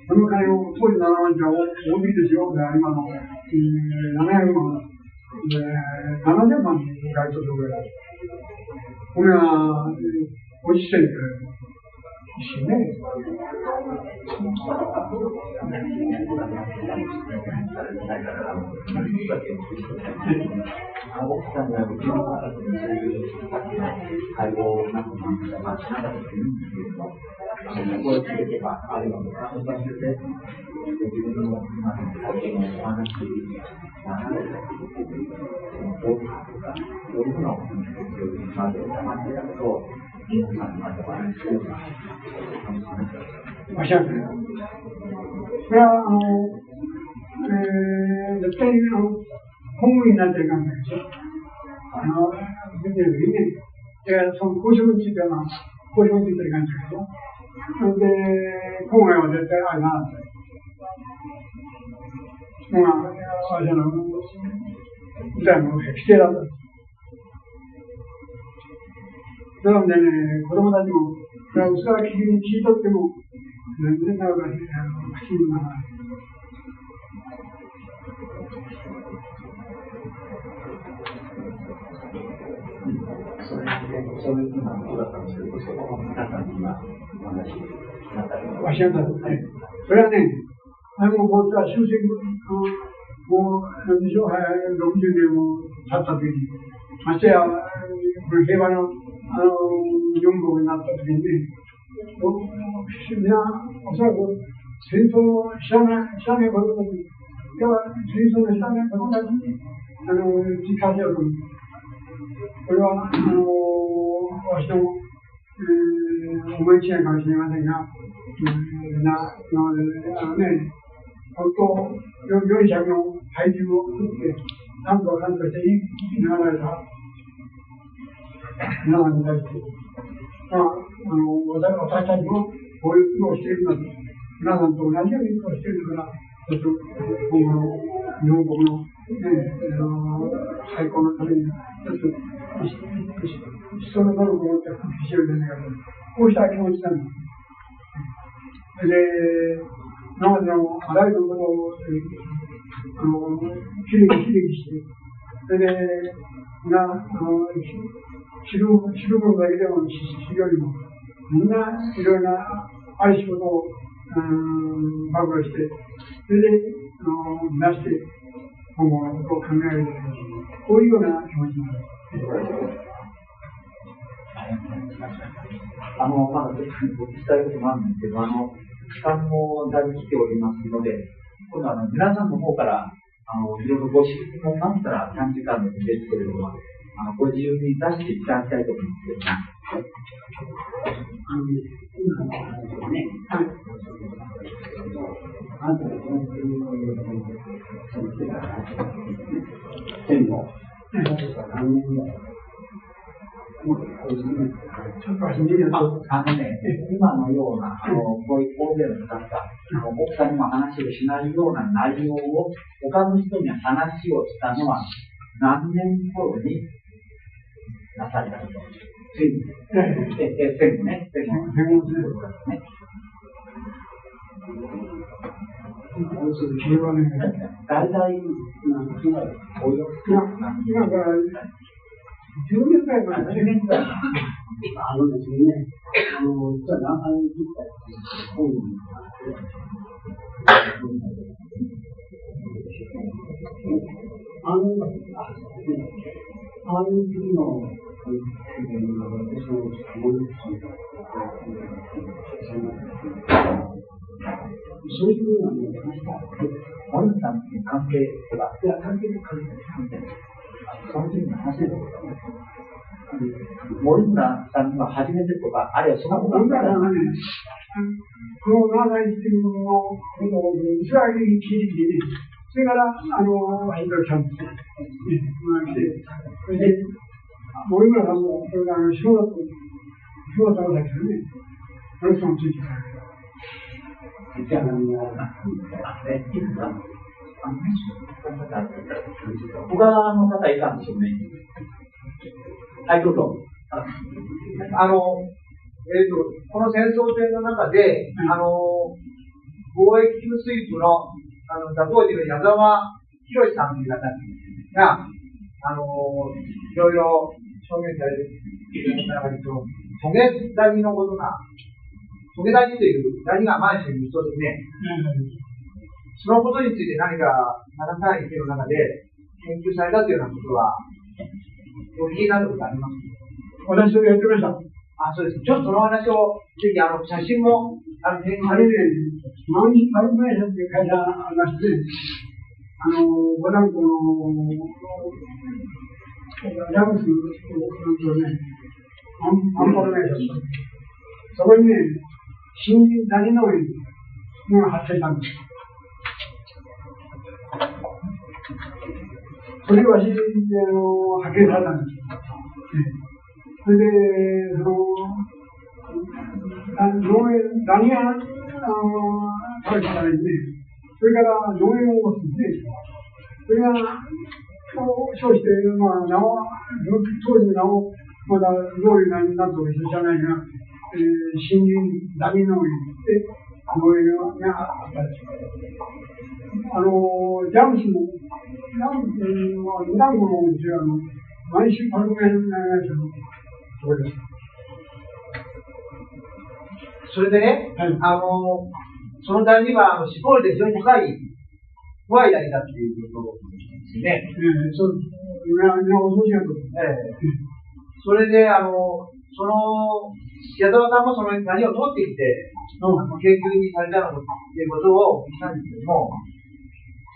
その金を、当時7万円じゃ大きいですよ、今の、700万、7000万に該当するぐらい。これが、50銭くらい。一緒ね。奥さんがうちの方とそういう会合なんかもしなかったと言うんですけれども、そこへつけてば、あるいは他の場所で自分の今の会見をお話しなされたというか、そういうのをまで黙ってたことを皆さんにまたお話しするようなおっしゃる。それは、絶対に公務員になっていかんないでしょ。出てる時にね、その公職については、公職についていかんないでしょ。それで、郊外は絶対あれならない。私のみたいなのが規定だった。なのでね、子供たちも、それは薄ら聞いとっても、全然なかなか口にならない。そういうふうなことだったんですけど、そこも皆さんに今お話しなったりとか。わしがですね、それはね、こういった終戦もう、何でしょう、60年も経った時に、ましてや、平和の、4号になった時にね、みんな、おそらく戦争を知らない子供たち、戦争の知らない子供たちに、聞かせようと思う。これは、私の、思い違いかもしれませんが、本当、4社の配給を作って、なんとかんとして生きながられた皆さんに対して、私たちもこういう苦労をしているので、皆さんと同じように苦労しているから、今後の日本国の、最功のために、ちょっと、人の努力を持って復帰しようじゃないかと、こうした気持ちなんです。で、今までのあらゆることを、きれいにして、それで、知る分だけでも知るよりも、みんないろいろなある仕事を暴露して、それで出して、今後のことを考える、こういうような気持ちになる。まだお聞きしたいこともあるんですけど、時間もだいぶ来ておりますので、今度は皆さんの方から、いろいろご質問があったら短時間でですけれども、ご自由に出していただきたいと思いますけどね。戦後、今のような、こういう大勢の方が、奥さんにも話をしないような内容を、他の人に話をしたのは、何年頃になされたのか。戦後ね。大体、今から10年くらい前、10年くらい前。ですね、実は南海に行った本人あの時の私のそういうふうなのを話した。森野さんの関係は、いや、関係の関係その時の話でございます。森村さんが初めてとか、あるいはそのことがあったら、この長いっていうのを、イスラエルに聞いてきてね、それから、ワシントンキャンプして、それで、森村さんも、それから仕事の先でね、その人もついてきた。じゃあ、他の方いたんでしょうね。はい、どうぞ。この戦争戦の中で、貿易給水部の、当時の矢沢博さんという方が、いろいろ証言されている中で、トゲダニのことが、トゲダニというダニが満州にいるそうですね。そのことについて何か、長さいの中で研究されたというようなことは、お聞きになることありますか？私それやってました。そうです。ちょっとその話を、ぜひ写真も、あれね、マウンティング会社っていう会社がありまして、五段湖の、ラムスのね、アンパル会社です。そこにね、新人ダニ農園が発生したんです。それを私、派遣されたんです。それで、ダニが、食べてたらですね、それから農園を起こすんですね。それが、そうして、当時の名を、まだどういう名になったか知らないが、新人ダニ農園で、農園があったんです。ジャムスの、2段のお店は、毎週パルコメンのところです。それでね、はい、そのダニは、死亡率が非常に高い、怖いダニだっていうことですね。そうです。今、お掃除がと。それで、その、矢沢さんもそのダニを取ってきて、研究にされたのっていうことを聞いたんですけども、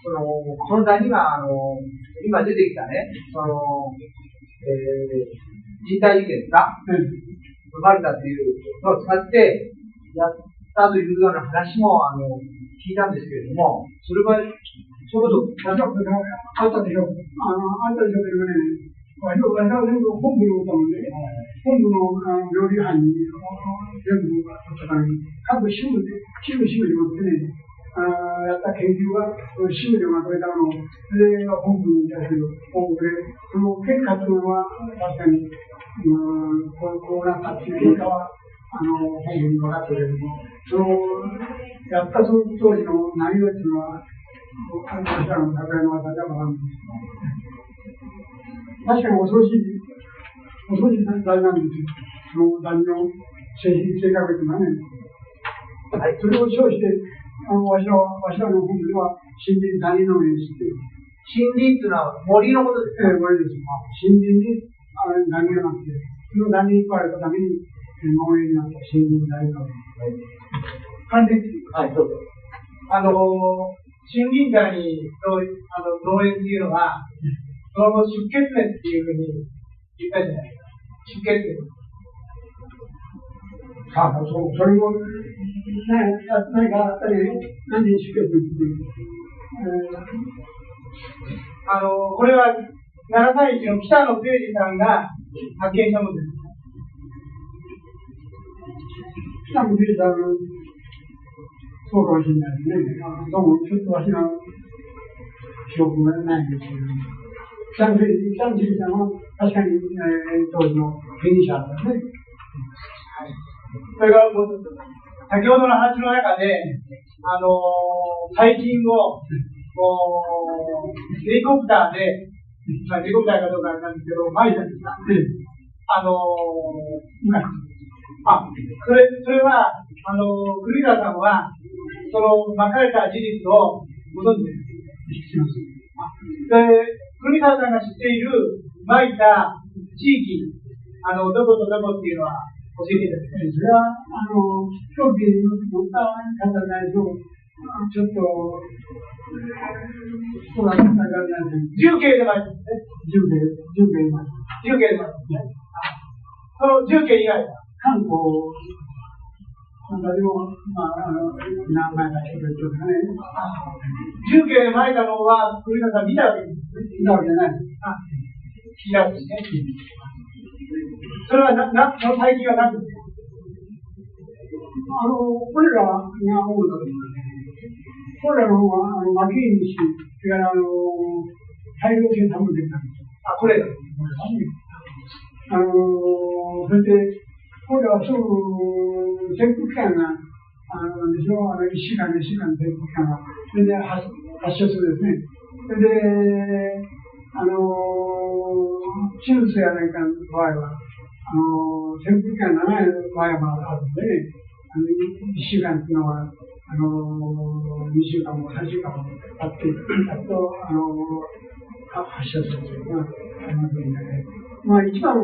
そのダニが、今出てきたね、人体実験ですか、マルタっていうのを使ってやったというような話も聞いたんですけれども、それは、そういうこと、あったでしょ。あったでしょというね、私は全部本部におったので、本部の料理班に全部あったから、各支部に持ってね、やった研究は、修女がこれからの、それが本部に対する報告で、その結果というのは、確かに、こうなったっていう結果は、本部に分かったけれども、その、やったその当時の内容っていうのは、私らの高いのは大丈夫なんです。確かに恐ろしい大なんですよ。その大の性格っていうのはね。はい、それを称して、わしらの本部では、森林谷の名詞っていう。森林っていうのは森のことですね。森です。森林に谷がなくて、その谷に加えたために、農園になった森林谷の名詞。完全に。はい、どうぞ。森林谷の農園っていうのは、その後出血面っていうふうに言ったじゃないですか。出血面。それも、何かあったり、何で出血面っていう。これは、731の北野誠二さんが発見したものです。北野誠二さん、そうかもしれないですね。どうも、ちょっとわしの記憶がないんですけど。北野誠二さんは、確かに、当時の権威者だったね。それからもう一つ、先ほどの話の中で、最近を、ヘリコプターで、ヘリコプターかどうかなんですけど、巻いたんですか。それは、栗川さんは、その巻かれた事実をご存知です。で、栗川さんが知っている巻いた地域、どことどこっていうのは教えていただきたい。それは、飛行機に乗った方ないと、ちょっと、そうなんだから、重慶で巻いたんですね。重慶で巻いた。重慶で巻いたんですね。その重慶以外は韓国、なんかでも、何枚かちょっとね。重慶で巻いたのは、栗川さん見たわけですね。見たわけじゃない。聞いたわけですね。それはその最近は何ですか。これらが多いわけです。これらの方は、巻きにし、それから大量生産もできたんです。これら。そして、これはすぐ、潜伏期間が、でしょ、1週間、2週間の潜伏期間が、それで発症するんですね。それで、手術やなんかの場合は、潜伏期間が長い場合もあるので、1週間っていうのは、2週間も3週間も経って、やっと、発症するというのがありますので、一番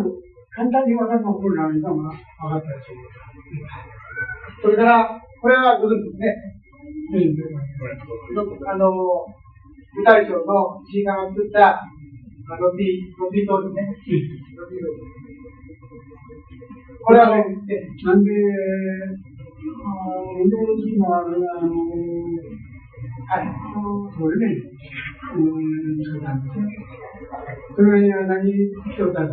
簡単に分かるのはこれらのが分かったです。それから、これはご存知ですね。舞台長の石井さんが作ったロピー島ですね。これはね、なんで、運動の時もこれね、それが何人たち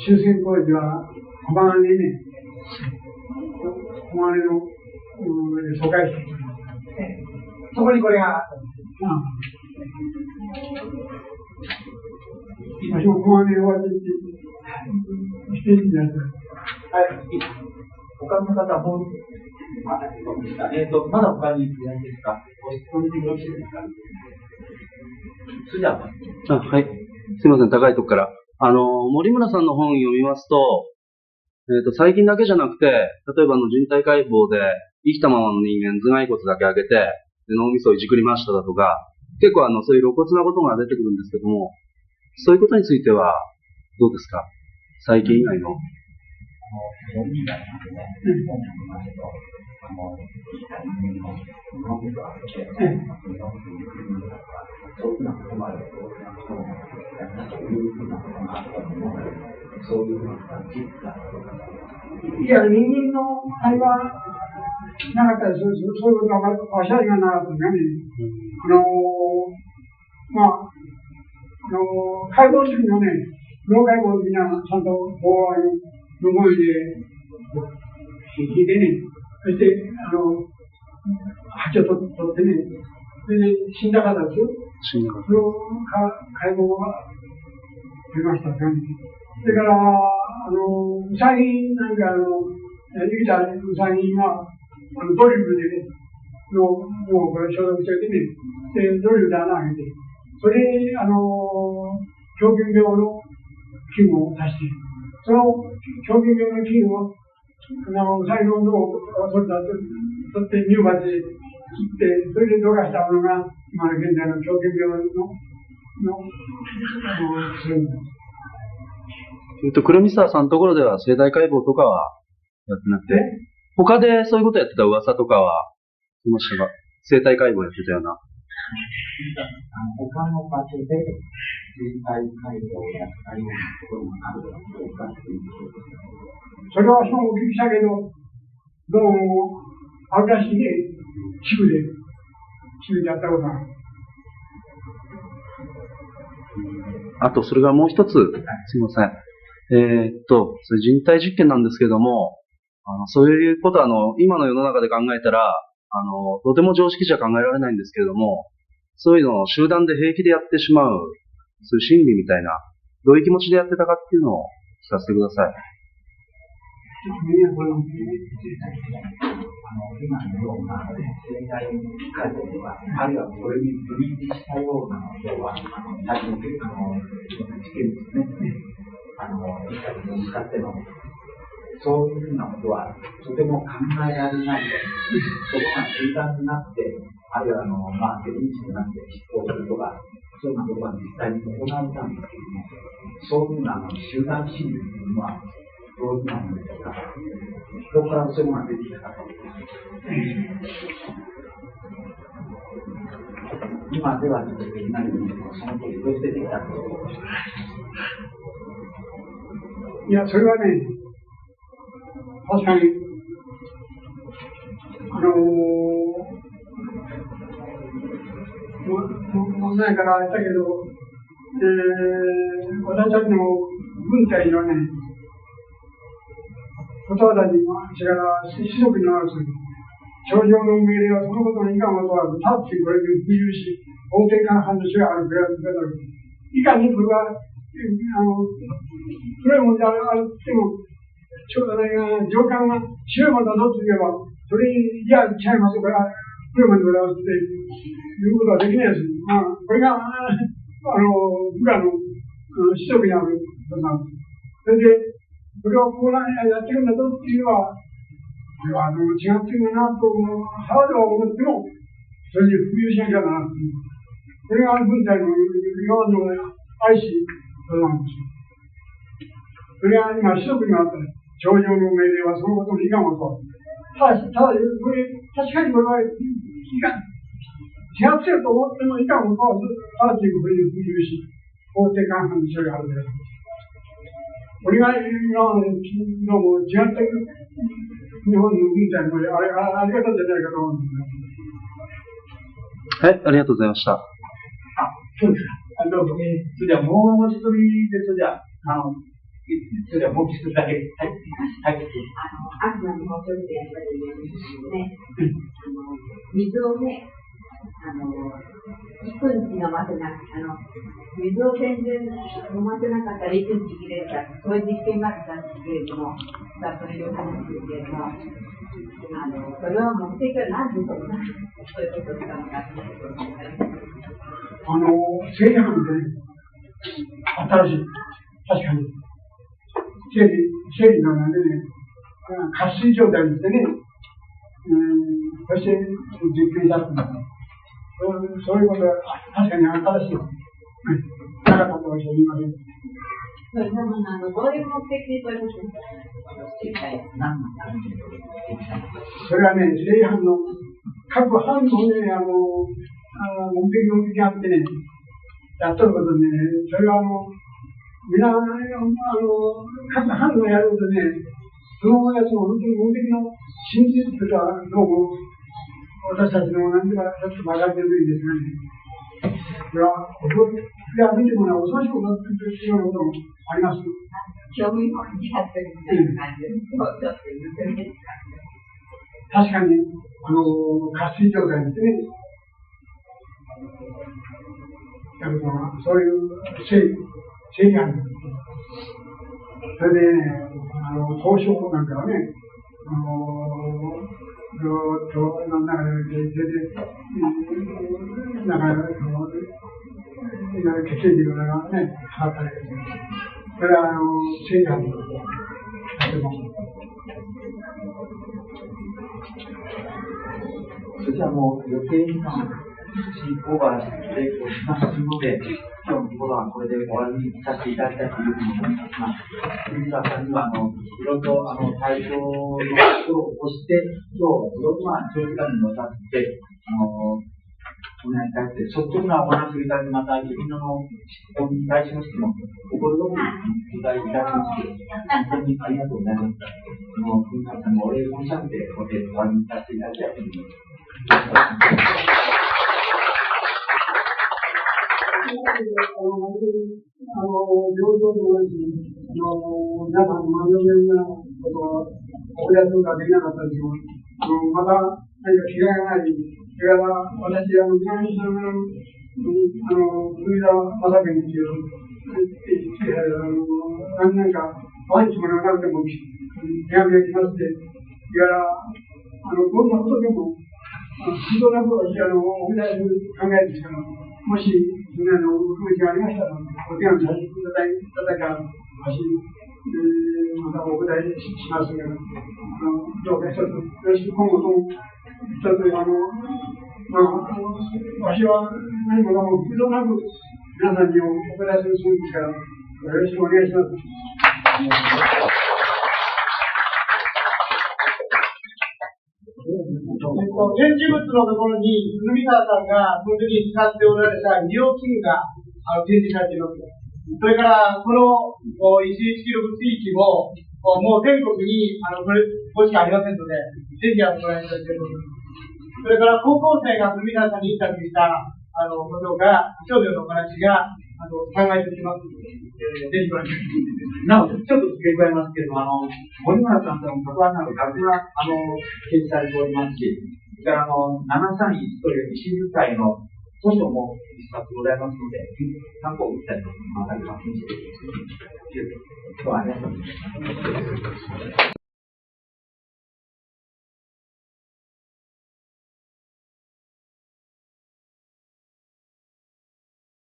終戦工事は、小金ね、小金の疎開者。そこにこれがあったんです。私も小金を渡していただいて。はい。他の方も、まだ他にいないですか。お見てよろしいですか。それでは。はい。すみません、高いとこから。森村さんの本読みますと、最近だけじゃなくて、例えば人体解剖で、生きたままの人間、頭蓋骨だけ上げて、脳みそをいじくりましただとか、結構そういう露骨なことが出てくるんですけども、そういうことについては、どうですか？最近以外の。本以外なんでね、本になりますと、脳みそを上げて、そういうふうなことまで、そういうふうなことがあったのも、そういうふうな実があるとか。いや、人間のあれはなかったです。そういうことはわしゃりがなかったんだね。解剖の時のね、脳解剖の時にはちゃんと無言で引いてね、そして、鉢を取ってね、それで死んだ方ですよ。死んだ方。その解剖が出ましたね。それから、うさぎなんか生きたうさぎが、ドリルでね、もうこれ消毒してね、で、ドリルで穴開けて、それに、狂犬病の菌を足して、その狂犬病の菌を、うさぎの脳を取って乳鉢で切って、それでどかしたものが、今の現在の狂犬病の薬です。くるみさわさんのところでは生体解剖とかはやってなくて、他でそういうことやってた噂とかはいましたが、生体解剖やってたような。他の場所で生体解剖をやったようなところがあるかどうかということです。それはそうお聞きしたけど、どうも、あるらしいね、地区でやったことがある。あと、それがもう一つ、すいません。それ人体実験なんですけども、そういうことは、今の世の中で考えたら、とても常識じゃ考えられないんですけれども、そういうのを集団で平気でやってしまう、そういう心理みたいな、どういう気持ちでやってたかっていうのを聞かせてください。今のような生体解剖とか、あるいはそれに分離したようなのでは、最近、事件ですね、使っての、そういうふうなことはとても考えられないと。そこが集団になって、あるいは責任者になって執行するとか、そういうようなことが実際に行われたんですけども、そういうような集団心理というのは、どういうものでしょうか。どこからそういうものが出てきたかと。今ではできないんですけど、その時どうしてできたかと。いや、それはね、確かに、前から言ったけど、私たちの軍隊のね、ことわざには、それから士族にある頂上の命令はそのことのいかんことは、たってこれで不有し、法廷間反応しがあるくらいだけど、いかにこれは、黒いものであっても、上官が白いものだぞと言えば、それに、いや、違いますから、黒いものでございますっていうことはできないです。これが、部下の士族にあることなんです。それで、それをこうやってるんだぞっていうのは、これは違ってるんだなと、腹では思っても、それに服従しなきゃならない。それが軍隊の今までの愛し、そうなんです。それが今、士族にあった頂上の命令はそのことにいかんこと。ただ、これ、確かにこれはいかん。違ってると思ってもいかんことは、ただというふうに服従し、法廷間反に処理あるで。これが今までのも違ってる日本の軍隊のあり方じゃないかと思うんですね。はい、ありがとうございました。そうですか。どうぞ。それではもう一人で、それでは、それではもう一人だけ。はい。はい。あくまでもそれでやっぱりね、水をね、1分飲ませなかった、水を全然飲ませなかったら1分切れた、そういう実験があったんですけれども、それを話すけれども、それは目的は何でしょうか、そういうことをしたのかということですね。生理班で、新しい、確かに、生理の中でね、渇水状態にしてね、そして実験したんだ。そういうことは確かに新しい。なかったとは言いません。それでもどういう目的でそういうことをしていたい何のためにそれはね、生理班の各班のね、目的があってね、やっとることでね、それは皆、各班のやることでね、そのやつの本当に目的の真実というか、どうも、私たちの何でかちょっと曲がってるんですがね。それは、見てもらう恐ろしいことだっていうようなこともあります。興味本位にやってるみたいな感じで、そうちょっと言ってみて。確かに、渇水状態ですね。だけど、そういう正義ある。それでね、交渉なんかはね、ずっと、なんか、血液の中がね、測ったりですね。それは、正義ある。それじゃあもう予定時間オーバーしておりますので、今日のところはこれで終わりにさせていただきたいというふうに思いますが、藤沢さんには、いろいろと対象のところを押して、今日、いろんな長時間にわたって、お願いしたいと率直なお話をいただき、また、自分の質問に対しましても、心よくお答えいただきまして、本当にありがとうございます。藤沢さんのお礼を申し上げて、ここで終わりにさせていただきたいと思います。平等の同じ、皆さんの真面目なことを、お約束ができなかったですけど、また、何か気概がない、それから私、南さんの、栗田正家に何年か、毎日もなくても、手紙が来まして、それから、どんなことでも、本当なく私、お答えする考えですから、もし、みんなのお気持ちがありましたら、お手紙させていただいたら、私、またお答えしますから、どうか一つ、よろしく今後とも、一つ、わしは何もかも、不動なく、皆さんにお答えするつもりですから、よろしくお願いします。展示物のところに、海川さんがその時に使っておられた医療器具が展示されています。それから、この11キロ地域も、もう全国にこれしかありませんので、ぜひご覧いただきたいと思います。それから、高校生が海川さんにインタビューしたことが、気象病のお話が考えておきますので、ぜひご覧ください。なお、ちょっと付け加えますけれども、森村さんとの関わりのある学が、掲示されておりますし、それから731という審議会の図書も一冊ございますので、参考を打ちたいと思います。今日はありがとうございます。